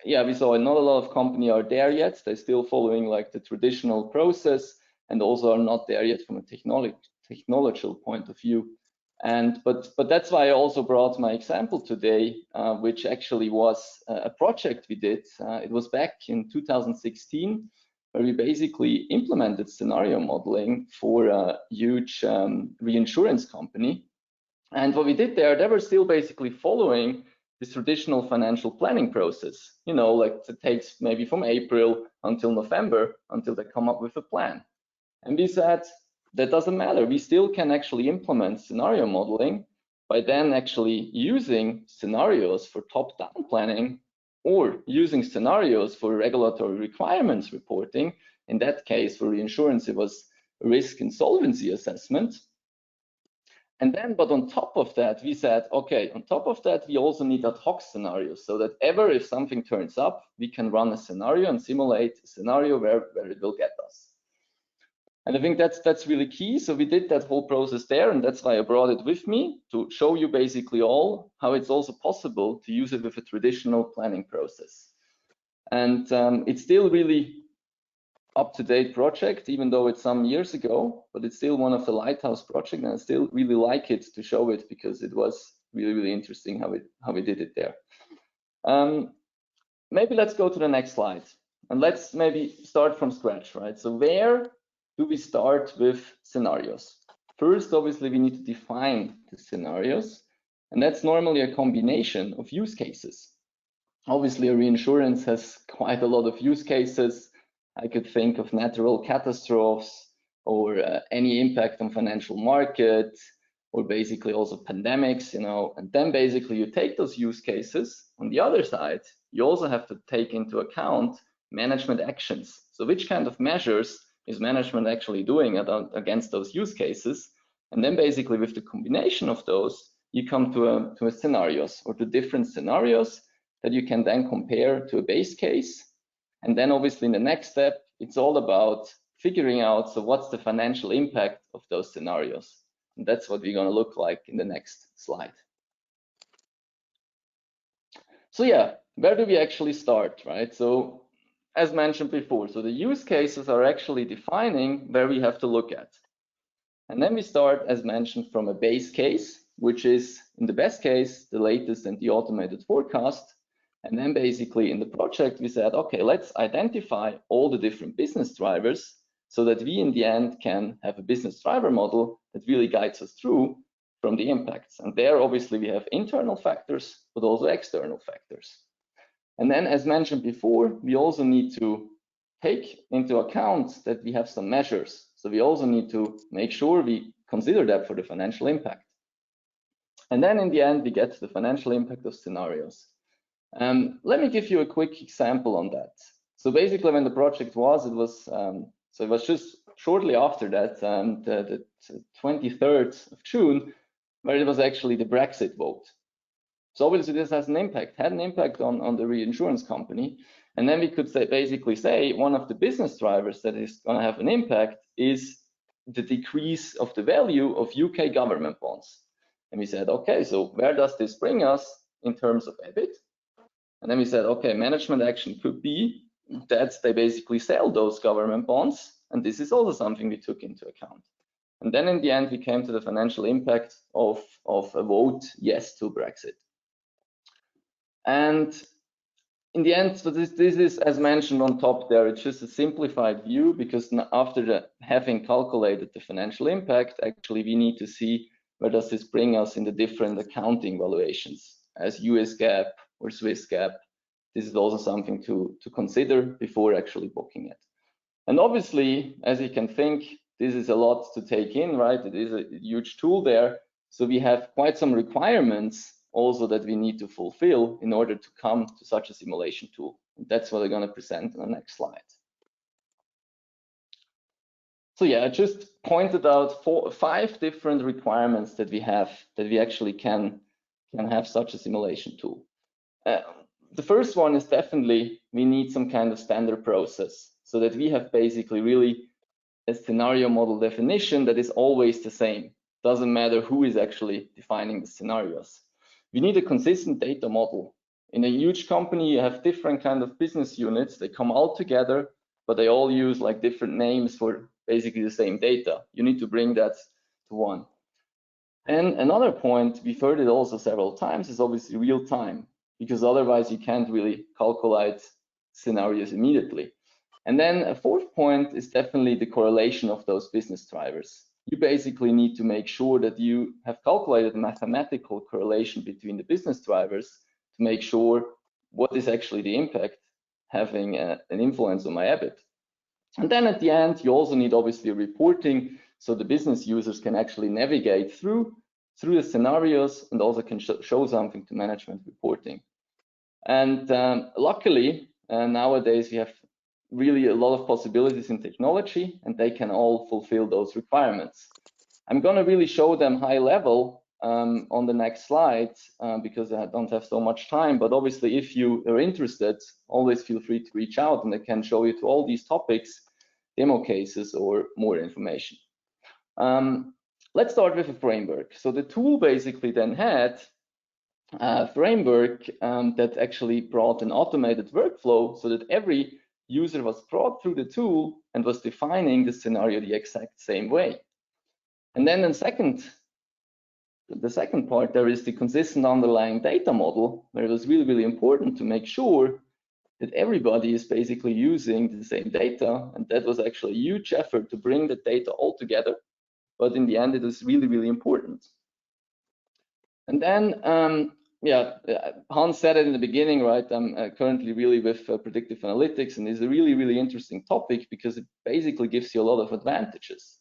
yeah, we saw not a lot of companies are there yet. They're still following like the traditional process and also are not there yet from a technological point of view. But that's why I also brought my example today, which actually was a project we did. It was back in 2016, where we basically implemented scenario modeling for a huge reinsurance company. And what we did there, they were still basically following this traditional financial planning process, you know, like it takes maybe from April until November until they come up with a plan. And we said that doesn't matter. We still can actually implement scenario modeling by then actually using scenarios for top-down planning or using scenarios for regulatory requirements reporting. In that case, for reinsurance, it was risk and solvency assessment. And then, but on top of that, we said, okay, on top of that, we also need ad hoc scenarios so that ever if something turns up, we can run a scenario and simulate a scenario where it will get us. And I think that's really key. So we did that whole process there, and that's why I brought it with me to show you basically all how it's also possible to use it with a traditional planning process. And it's still really up-to-date project, even though it's some years ago, but it's still one of the lighthouse projects, and I still really like it to show it because it was really, really interesting how we did it there. Maybe let's go to the next slide, and let's maybe start from scratch, right? So where do we start with scenarios? First, obviously, we need to define the scenarios, and that's normally a combination of use cases. Obviously, a reinsurance has quite a lot of use cases. I could think of natural catastrophes or any impact on financial market, or basically also pandemics, you know, and then basically you take those use cases. On the other side, you also have to take into account management actions. So which kind of measures is management actually doing against those use cases? And then basically with the combination of those, you come to a scenarios or to different scenarios that you can then compare to a base case. And then obviously in the next step, it's all about figuring out, so what's the financial impact of those scenarios? And that's what we're going to look like in the next slide. So yeah, where do we actually start, right? So as mentioned before, so the use cases are actually defining where we have to look at. And then we start, as mentioned, from a base case, which is in the best case, the latest and the automated forecast. And then basically in the project, we said, okay, let's identify all the different business drivers so that we in the end can have a business driver model that really guides us through from the impacts. And there, obviously, we have internal factors, but also external factors. And then, as mentioned before, we also need to take into account that we have some measures. So we also need to make sure we consider that for the financial impact. And then in the end, we get to the financial impact of scenarios. Let me give you a quick example on that. So basically, when the project was, it was just shortly after that, the 23rd of June, where it was actually the Brexit vote. So obviously this has an impact, had an impact on the reinsurance company. And then we could basically say one of the business drivers that is going to have an impact is the decrease of the value of UK government bonds. And we said, okay, so where does this bring us in terms of EBIT? And then we said, okay, management action could be that they basically sell those government bonds. And this is also something we took into account. And then in the end, we came to the financial impact of a vote yes to Brexit. And in the end, so this is, as mentioned on top there, it's just a simplified view, because after having calculated the financial impact, actually we need to see where does this bring us in the different accounting valuations as US GAAP or Swiss GAAP. This is also something to consider before actually booking it. And obviously, as you can think, this is a lot to take in, right? It is a huge tool there. So we have quite some requirements also that we need to fulfill in order to come to such a simulation tool. And that's what I'm going to present on the next slide. So yeah, I just pointed out 5 different requirements that we have, that we actually can have such a simulation tool. The first one is definitely we need some kind of standard process so that we have basically really a scenario model definition that is always the same. Doesn't matter who is actually defining the scenarios. We need a consistent data model. In a huge company, you have different kind of business units. They come all together, but they all use like different names for basically the same data. You need to bring that to one. And another point, we've heard it also several times, is obviously real time, because otherwise you can't really calculate scenarios immediately. And then a fourth point is definitely the correlation of those business drivers. You basically need to make sure that you have calculated a mathematical correlation between the business drivers to make sure what is actually the impact having an influence on my EBIT. And then at the end, you also need obviously reporting, so the business users can actually navigate through the scenarios and also can show something to management reporting. And luckily, nowadays we have really a lot of possibilities in technology, and they can all fulfill those requirements. I'm going to really show them high level on the next slide because I don't have so much time. But obviously, if you are interested, always feel free to reach out, and I can show you to all these topics, demo cases, or more information. Let's start with a framework. So the tool basically then had a framework that actually brought an automated workflow so that every user was brought through the tool and was defining the scenario the exact same way. And then the second part, there is the consistent underlying data model, where it was really, really important to make sure that everybody is basically using the same data. And that was actually a huge effort to bring the data all together. But in the end, it was really, really important. And then, Hans said it in the beginning, right? I'm currently really with predictive analytics, and it's a really, really interesting topic because it basically gives you a lot of advantages.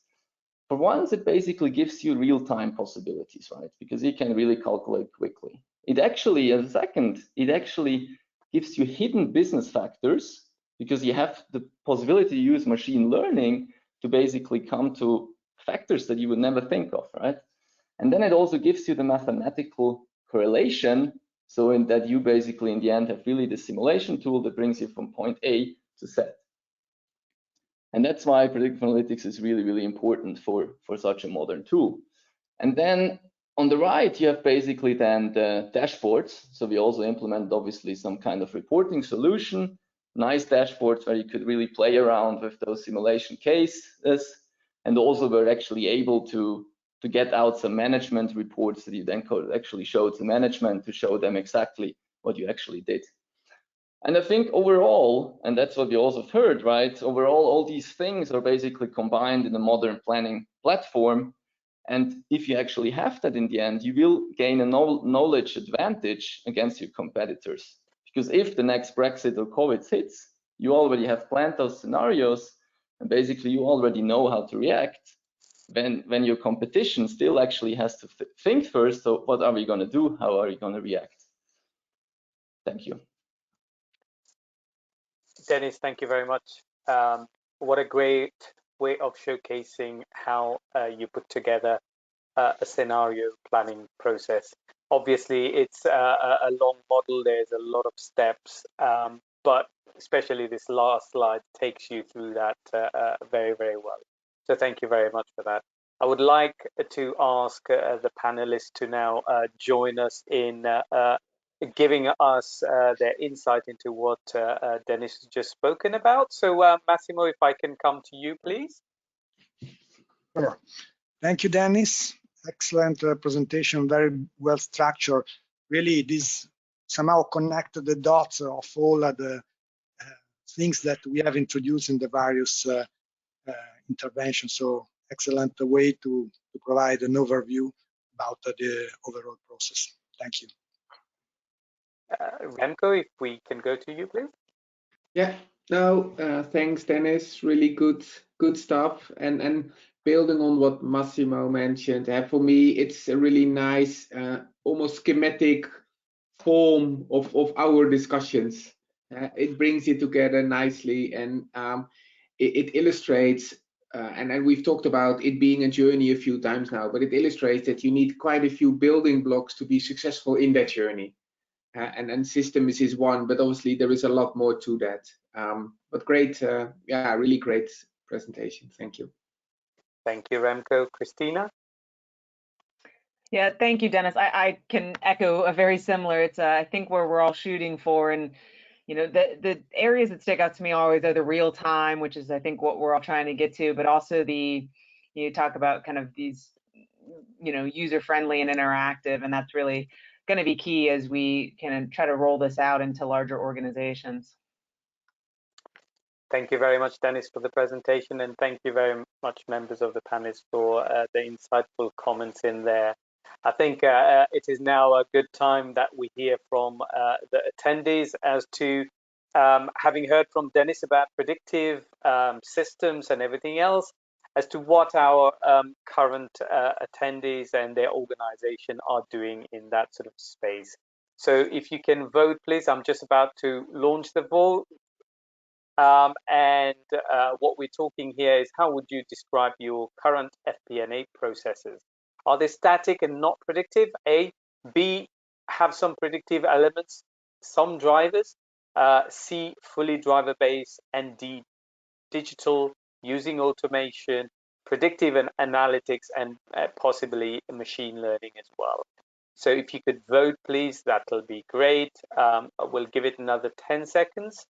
For once, it basically gives you real-time possibilities, right? Because you can really calculate quickly. It actually, as a second, it actually gives you hidden business factors because you have the possibility to use machine learning to basically come to factors that you would never think of, right? And then it also gives you the mathematical correlation, so in that you basically in the end have really the simulation tool that brings you from point A to Z. And that's why predictive analytics is really, really important for such a modern tool. And then on the right, you have basically then the dashboards. So we also implemented obviously some kind of reporting solution, nice dashboards where you could really play around with those simulation cases. And also we're actually able to get out some management reports that you then could actually show to management to show them exactly what you actually did. And I think overall, and that's what we also heard, right? Overall, all these things are basically combined in a modern planning platform. And if you actually have that in the end, you will gain a knowledge advantage against your competitors. Because if the next Brexit or COVID hits, you already have planned those scenarios, and basically you already know how to react. When your competition still actually has to think first, so what are we going to do? How are we going to react? Thank you. Dennis, thank you very much. What a great way of showcasing how you put together a scenario planning process. Obviously, it's a long model. There's a lot of steps, but especially this last slide takes you through that very, very well. So thank you very much for that. I would like to ask the panelists to now join us in giving us their insight into what Dennis has just spoken about. So Massimo, if I can come to you, please. Sure. Thank you, Dennis. Excellent presentation, very well structured. Really, this somehow connected the dots of all of the things that we have introduced in the various interventions. So excellent way to provide an overview about the overall process. Thank you. Remco, if we can go to you, please. Yeah, no, thanks, Dennis. Really good stuff. And building on what Massimo mentioned, for me, it's a really nice, almost schematic form of our discussions. It brings it together nicely, and it illustrates, and we've talked about it being a journey a few times now, but it illustrates that you need quite a few building blocks to be successful in that journey. And systems is one, but obviously there is a lot more to that. But great, yeah, really great presentation. Thank you. Thank you, Remco. Christina? Yeah, thank you, Dennis. I can echo a very similar. It's I think where we're all shooting for, and you know, the areas that stick out to me always are the real time, which is I think what we're all trying to get to, but also you talk about kind of these, you know, user friendly and interactive, and that's really going to be key as we can try to roll this out into larger organizations. Thank you very much, Dennis, for the presentation, and thank you very much, members of the panelists, for the insightful comments in there. I think it is now a good time that we hear from the attendees as to, having heard from Dennis about predictive systems and everything else, as to what our current attendees and their organization are doing in that sort of space. So if you can vote, please. I'm just about to launch the vote. And what we're talking here is, how would you describe your current FP&A processes? Are they static and not predictive? A. B. Have some predictive elements, some drivers. C. Fully driver-based. And D. Digital, using automation, predictive and analytics, and possibly machine learning as well. So if you could vote, please, that'll be great. We'll give it another 10 seconds.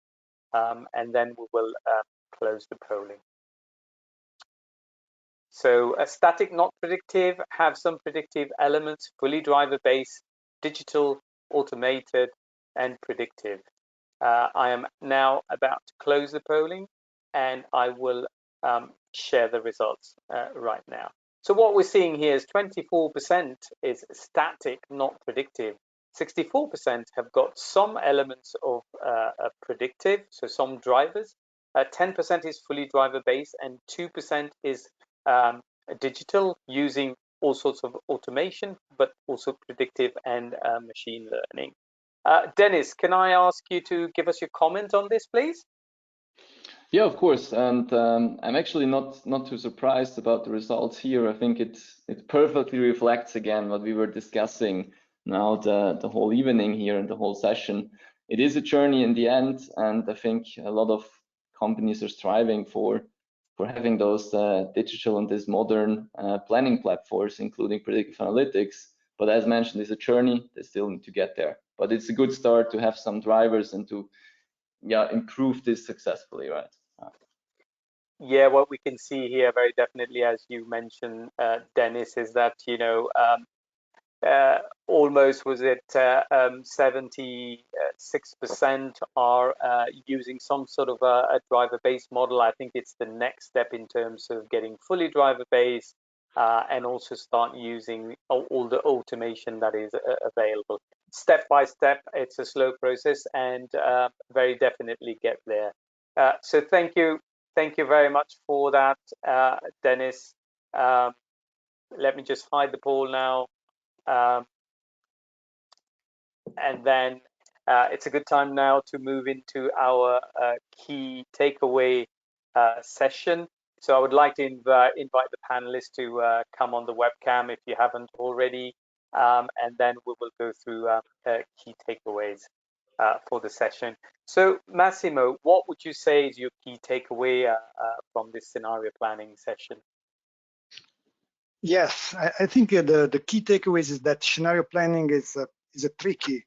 And then we will close the polling. So static, not predictive, have some predictive elements, fully driver-based, digital, automated, and predictive. I am now about to close the polling, and I will share the results right now. So what we're seeing here is 24% is static, not predictive. 64% have got some elements of predictive, so some drivers. 10% is fully driver-based, and 2% is digital, using all sorts of automation, but also predictive and machine learning. Dennis, can I ask you to give us your comment on this, please? Yeah, of course. And I'm actually not too surprised about the results here. I think it perfectly reflects again what we were discussing now the whole evening here and the whole session. It is a journey in the end, and I think a lot of companies are striving for having those digital and these modern planning platforms, including predictive analytics. But as mentioned, it's a journey. They still need to get there. But it's a good start to have some drivers and to improve this successfully, right? Yeah, what we can see here very definitely, as you mentioned, Dennis, is that, you know, almost was it 76% are using some sort of a driver-based model. I think it's the next step in terms of getting fully driver-based and also start using all the automation that is available. Step by step, it's a slow process, and very definitely get there. So thank you very much for that, Dennis. Let me just hide the poll now. And then it's a good time now to move into our key takeaway session. So I would like to invite the panelists to come on the webcam if you haven't already, and then we will go through key takeaways for the session. So Massimo, what would you say is your key takeaway from this scenario planning session? Yes, I think the key takeaways is that scenario planning is a tricky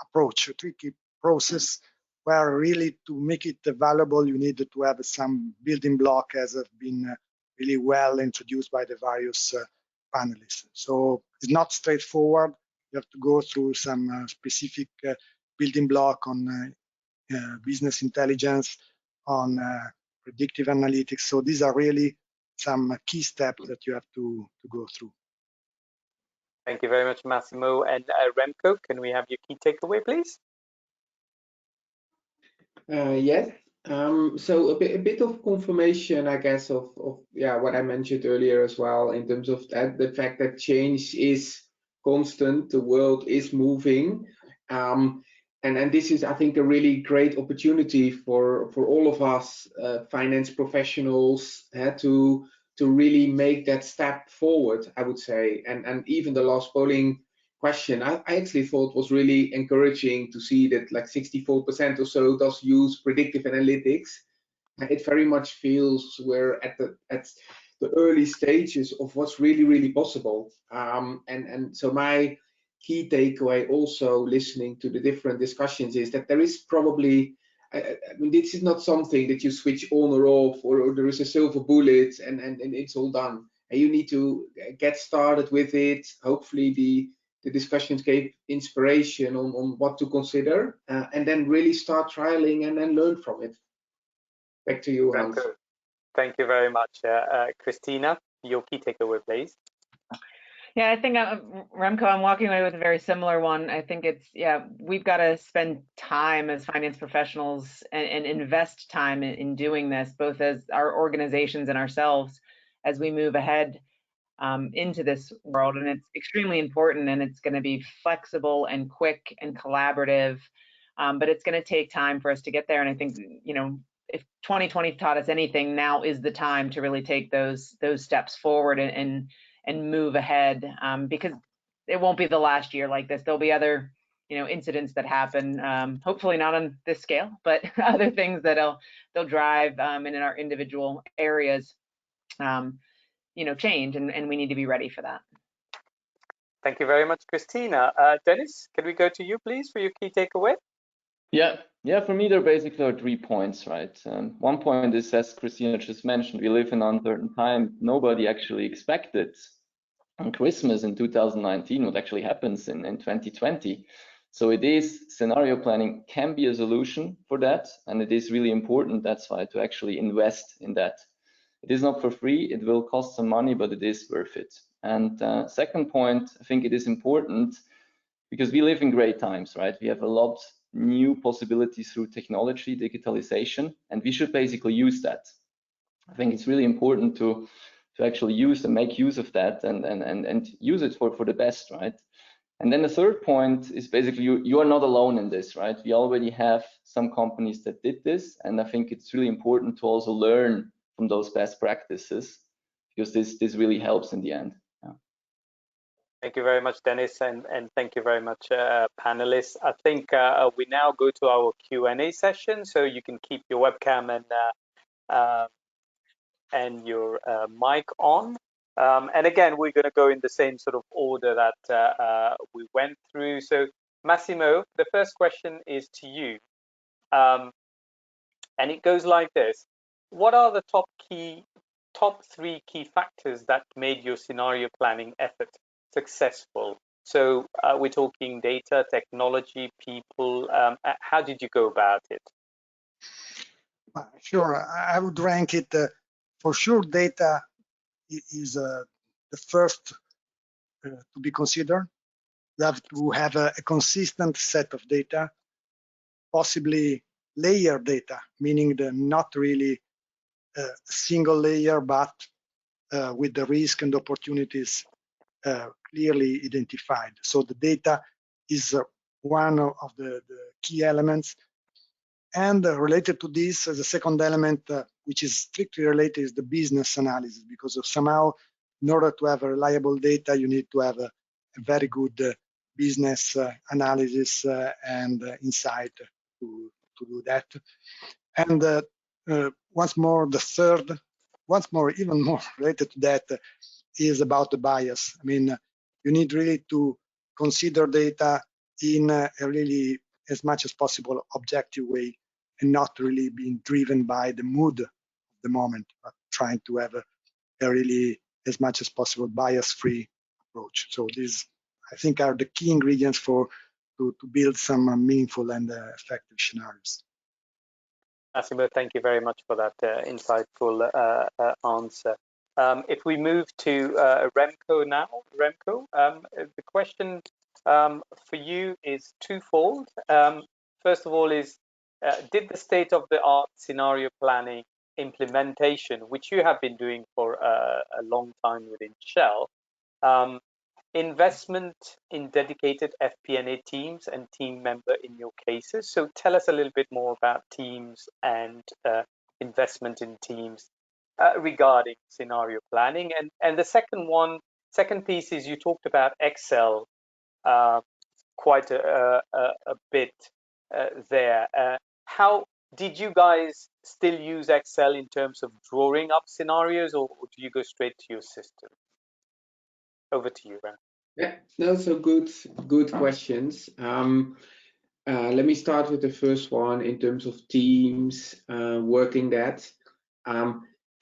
approach, a tricky process, where really to make it valuable, you need to have some building block, as have been really well introduced by the various panelists. So it's not straightforward. You have to go through some specific building block on business intelligence, on predictive analytics. So these are really some key steps that you have to go through. Thank you very much, Massimo. And Remco, can we have your key takeaway, please? Yes. So a bit of confirmation, I guess, of what I mentioned earlier as well, in terms of the fact that change is constant, the world is moving, and this is, I think, a really great opportunity for all of us finance professionals to really make that step forward, I would say. And even the last polling question, I actually thought was really encouraging to see that like 64% or so does use predictive analytics. It very much feels we're at the early stages of what's really possible. And so my key takeaway, also listening to the different discussions, is that there is probably, I mean, this is not something that you switch on or off, or there is a silver bullet and it's all done. And you need to get started with it. Hopefully the discussions gave inspiration on what to consider, and then really start trialing and then learn from it. Back to you, Hans. Thank you very much. Christina, your key takeaway, please. Yeah, I think Remco, I'm walking away with a very similar one. I think it's, yeah, we've got to spend time as finance professionals and invest time in doing this, both as our organizations and ourselves as we move ahead into this world. And it's extremely important, and it's going to be flexible and quick and collaborative, but it's going to take time for us to get there. And I think, you know, if 2020 taught us anything, now is the time to really take those steps forward and move ahead, because it won't be the last year like this. There'll be other, you know, incidents that happen, hopefully not on this scale, but other things that they'll drive in our individual areas, you know, change, and we need to be ready for that. Thank you very much, Christina. Dennis, can we go to you, please, for your key takeaway? Yeah, for me, there basically are 3 points, right? One point is, as Christina just mentioned, we live in an uncertain time. Nobody actually expected on Christmas in 2019 what actually happens in 2020. So it is, scenario planning can be a solution for that, and it is really important, that's why, to actually invest in that. It is not for free, it will cost some money, but it is worth it. And second point, I think it is important because we live in great times, right? We have a lot new possibilities through technology, digitalization, and we should basically use that. I think it's really important to actually use and make use of that and use it for the best, right? And then the third point is basically you are not alone in this, right? We already have some companies that did this, and I think it's really important to also learn from those best practices, because this really helps in the end. Yeah. Thank you very much, Dennis, and thank you very much, panelists. I think we now go to our Q&A session, so you can keep your webcam and your mic on. And again, we're going to go in the same sort of order that we went through. So, Massimo, the first question is to you, and it goes like this: what are the top 3 key factors that made your scenario planning effort successful? So we're talking data, technology, people. How did you go about it? Sure, I would rank it for sure. Data is the first to be considered. You have to have a consistent set of data, possibly layer data, meaning not really a single layer, but with the risk and opportunities clearly identified. So the data is one of the key elements. And related to this, the second element, which is strictly related, is the business analysis, because somehow, in order to have reliable data, you need to have a very good business analysis and insight to do that. And once more, the third, even more related to that, is about the bias. I mean, you need really to consider data in a really, as much as possible, objective way, and not really being driven by the mood of the moment, but trying to have a really, as much as possible, bias-free approach. So these, I think, are the key ingredients to build some meaningful and effective scenarios. Massimo, thank you very much for that insightful answer. If we move to Remco now, Remco, the question for you is twofold. First of all is, did the state-of-the-art scenario planning implementation, which you have been doing for a long time within Shell, investment in dedicated FP&A teams and team member in your cases? So tell us a little bit more about teams and investment in teams regarding scenario planning. And the second piece is, you talked about Excel quite a bit there. How did you guys still use Excel in terms of drawing up scenarios, or do you go straight to your system? Over to you, Ren. Yeah, those are good questions. Let me start with the first one in terms of teams working that.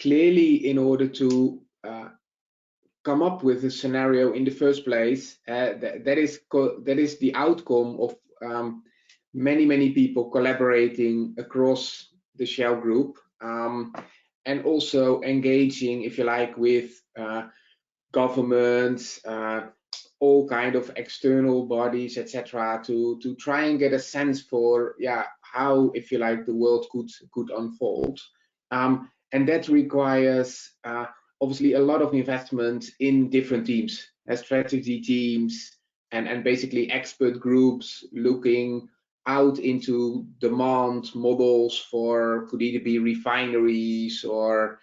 Clearly, in order to come up with a scenario in the first place, that is the outcome of many people collaborating across the Shell group, and also engaging, if you like, with governments, all kind of external bodies, etc., to try and get a sense for how, if you like, the world could unfold, and that requires obviously a lot of investment in different teams, strategy teams, and basically expert groups looking out into demand models for, could either be refineries or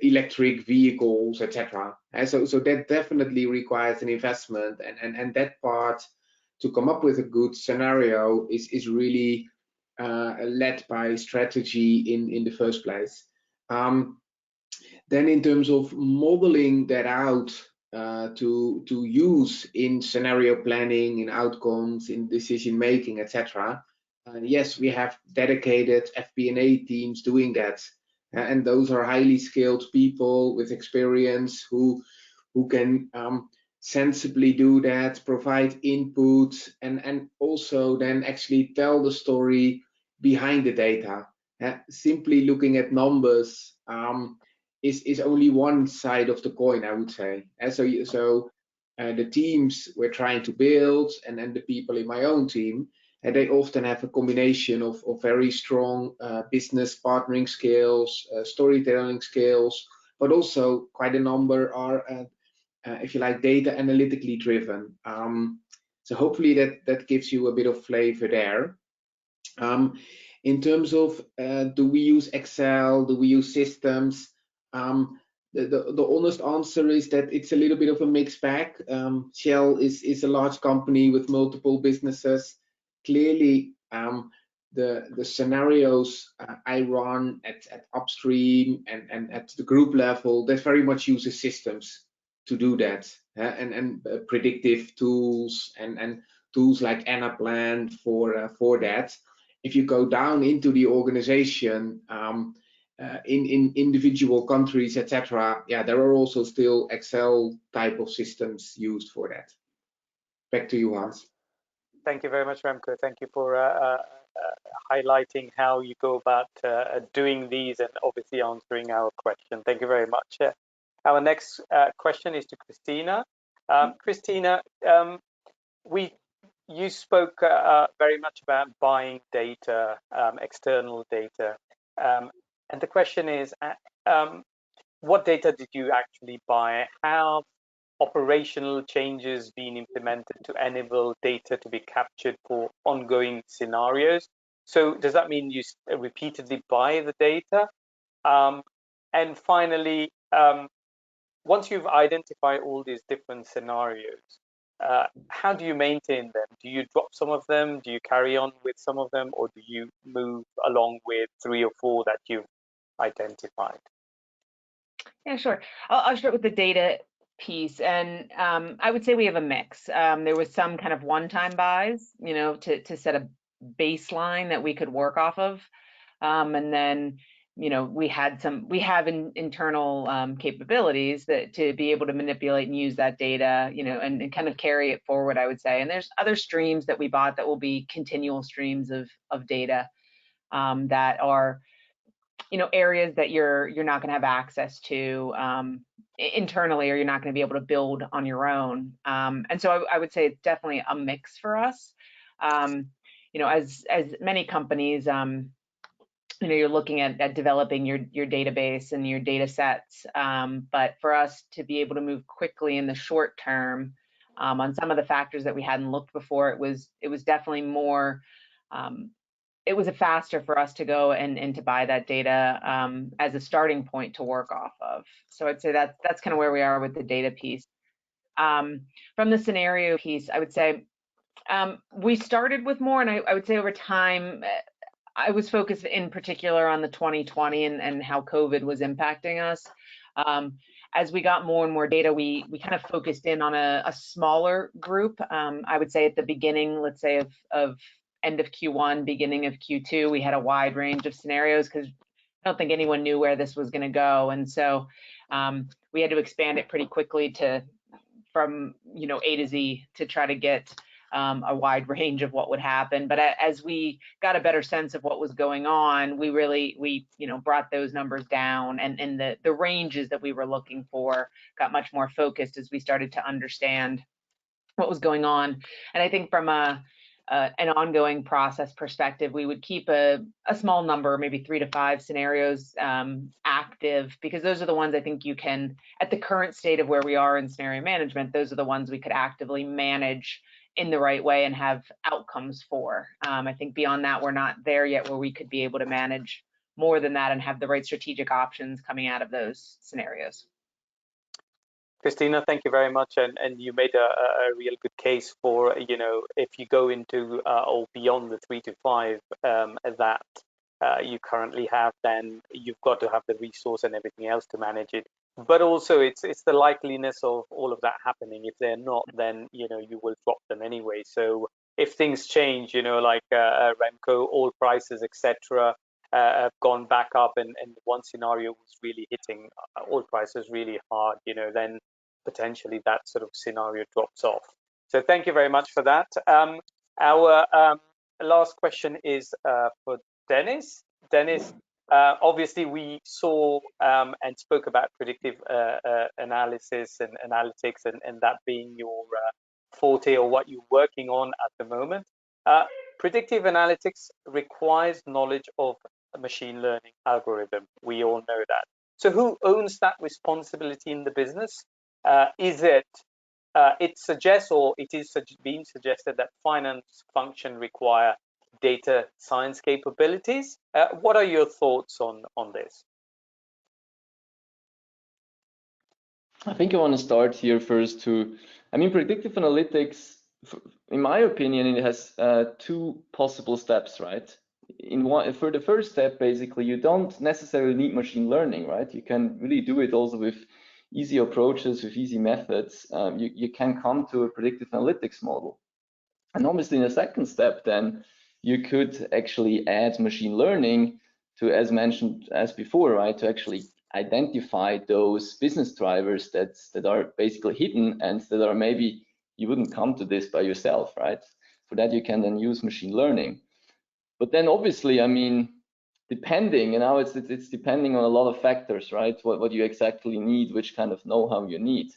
electric vehicles, etc. So that definitely requires an investment, and that part to come up with a good scenario is really led by strategy in the first place. Then in terms of modeling that out to use in scenario planning, in outcomes, in decision making, etc. Yes, we have dedicated FP&A teams doing that. And those are highly skilled people with experience who can sensibly do that, provide input, and also then actually tell the story behind the data. Simply looking at numbers is only one side of the coin, I would say. And so the teams we're trying to build, and then the people in my own team, and they often have a combination of very strong business partnering skills, storytelling skills, but also quite a number are, if you like, data analytically driven. So hopefully that gives you a bit of flavor there. In terms of do we use Excel, do we use systems? The honest answer is that it's a little bit of a mixed bag. Shell is a large company with multiple businesses. Clearly, the scenarios I run at Upstream and at the group level, that very much uses systems to do that, and predictive tools and tools like Anaplan for that. If you go down into the organization, in individual countries, etc., there are also still Excel type of systems used for that. Back to you, Hans. Thank you very much, Remco. Thank you for highlighting how you go about doing these and obviously answering our question. Thank you very much. Our next question is to Christina. Christina, you spoke very much about buying data, external data. And the question is, what data did you actually buy? How operational changes being implemented to enable data to be captured for ongoing scenarios? So does that mean you repeatedly buy the data? And finally, once you've identified all these different scenarios, how do you maintain them? Do you drop some of them? Do you carry on with some of them? Or do you move along with 3 or 4 that you've identified? Yeah, sure. I'll start with the data piece, and I would say we have a mix. There was some kind of one-time buys, to set a baseline that we could work off of, and then we have internal capabilities that to be able to manipulate and use that data, and kind of carry it forward, I would say. And there's other streams that we bought that will be continual streams of data that are areas that you're not going to have access to internally, or you're not going to be able to build on your own. And so I would say it's definitely a mix for us. As many companies, you're looking at developing your database and your data sets. But for us to be able to move quickly in the short term on some of the factors that we hadn't looked before, it was definitely more. It was faster for us to go and to buy that data as a starting point to work off of. So I'd say that's kind of where we are with the data piece. From the scenario piece, I would say we started with more, and I would say over time, I was focused in particular on the 2020 and how COVID was impacting us. As we got more and more data, we kind of focused in on a smaller group. I would say at the beginning, let's say of end of Q1, beginning of Q2, we had a wide range of scenarios because I don't think anyone knew where this was going to go. And so we had to expand it pretty quickly from A to Z to try to get a wide range of what would happen. But as we got a better sense of what was going on, we brought those numbers down, and the ranges that we were looking for got much more focused as we started to understand what was going on. And I think from an ongoing process perspective, we would keep a small number, maybe 3 to 5 scenarios active, because those are the ones I think you can, at the current state of where we are in scenario management, those are the ones we could actively manage in the right way and have outcomes for. I think beyond that, we're not there yet where we could be able to manage more than that and have the right strategic options coming out of those scenarios. Christina, thank you very much, and you made a real good case for, if you go into or beyond the 3 to 5 that you currently have, then you've got to have the resource and everything else to manage it. But also it's the likeliness of all of that happening. If they're not, then you will drop them anyway. So if things change, like Remco, oil prices, etc., have gone back up, and one scenario was really hitting oil prices really hard, then potentially that sort of scenario drops off. So thank you very much for that. Our last question is for Dennis. Dennis, obviously we saw and spoke about predictive analysis and analytics, and that being your forte or what you're working on at the moment. Predictive analytics requires knowledge of a machine learning algorithm. We all know that. So who owns that responsibility in the business? It suggests, or it is being suggested, that finance function require data science capabilities. What are your thoughts on this? I think I want to start here first predictive analytics, in my opinion, it has 2 possible steps, right? For the first step, basically, you don't necessarily need machine learning, right? You can really do it also with easy approaches, with easy methods. You can come to a predictive analytics model. And obviously in the second step, then you could actually add machine learning to, as mentioned as before, right, to actually identify those business drivers that are basically hidden and that are maybe you wouldn't come to this by yourself, right? For that, you can then use machine learning. But then obviously, depending, it's depending on a lot of factors, right? What you exactly need, which kind of know-how you need.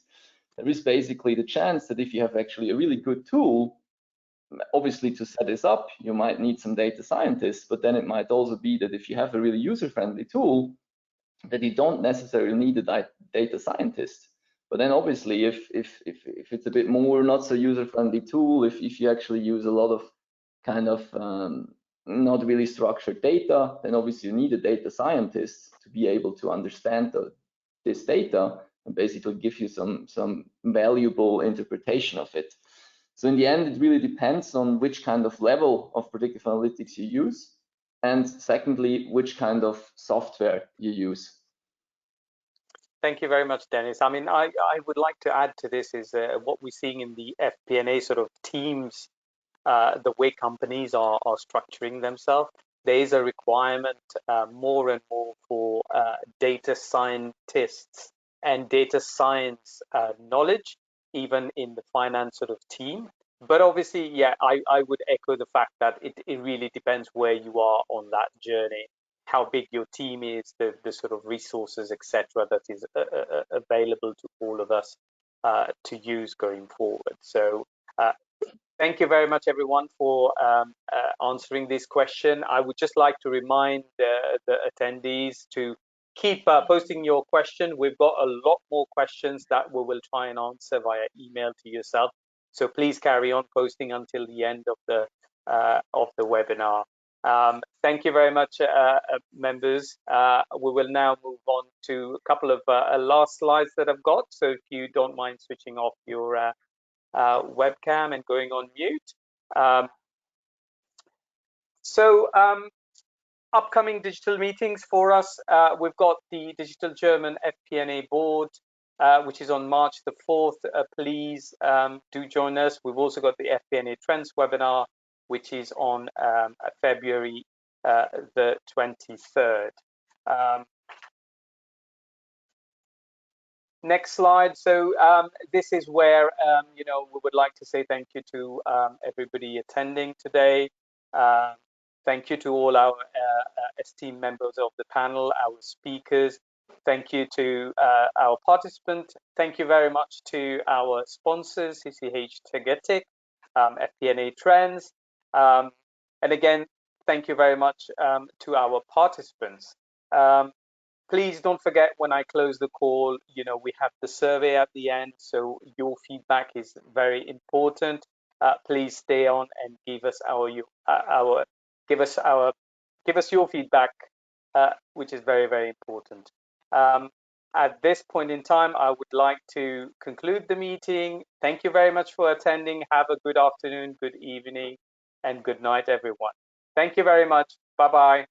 There is basically the chance that if you have actually a really good tool, obviously to set this up, you might need some data scientists, but then it might also be that if you have a really user-friendly tool, that you don't necessarily need a data scientist. But then obviously if it's a bit more not so user-friendly tool, if you actually use a lot of kind of not really structured data, then obviously you need a data scientist to be able to understand this data and basically give you some valuable interpretation of it. So in the end, it really depends on which kind of level of predictive analytics you use, and secondly, which kind of software you use. Thank you very much, Dennis. I would like to add to this is what we're seeing in the FP&A sort of teams, the way companies are structuring themselves. There is a requirement more and more for data scientists and data science knowledge, even in the finance sort of team. But obviously, yeah, I would echo the fact that it really depends where you are on that journey, how big your team is, the sort of resources, etc., that is available to all of us to use going forward. So thank you very much, everyone, for answering this question. I would just like to remind the attendees to keep posting your question. We've got a lot more questions that we will try and answer via email to yourself. So please carry on posting until the end of the webinar. Thank you very much, members. We will now move on to a couple of last slides that I've got. So if you don't mind switching off your webcam and going on mute. Upcoming digital meetings for us, we've got the Digital German FP&A Board, which is on March the 4th. Please do join us. We've also got the FP&A Trends webinar, which is on February the 23rd. next slide. So this is where, you know, we would like to say thank you to everybody attending today. Thank you to all our esteemed members of the panel, our speakers. Thank you to our participants. Thank you very much to our sponsors, CCH Tagetik, FP&A Trends. And again, thank you very much to our participants. Please don't forget, when I close the call, you know, we have the survey at the end, so your feedback is very important. Please stay on and give us your feedback, which is very, very important. At this point in time, I would like to conclude the meeting. Thank you very much for attending. Have a good afternoon, good evening, and good night, everyone. Thank you very much. Bye-bye.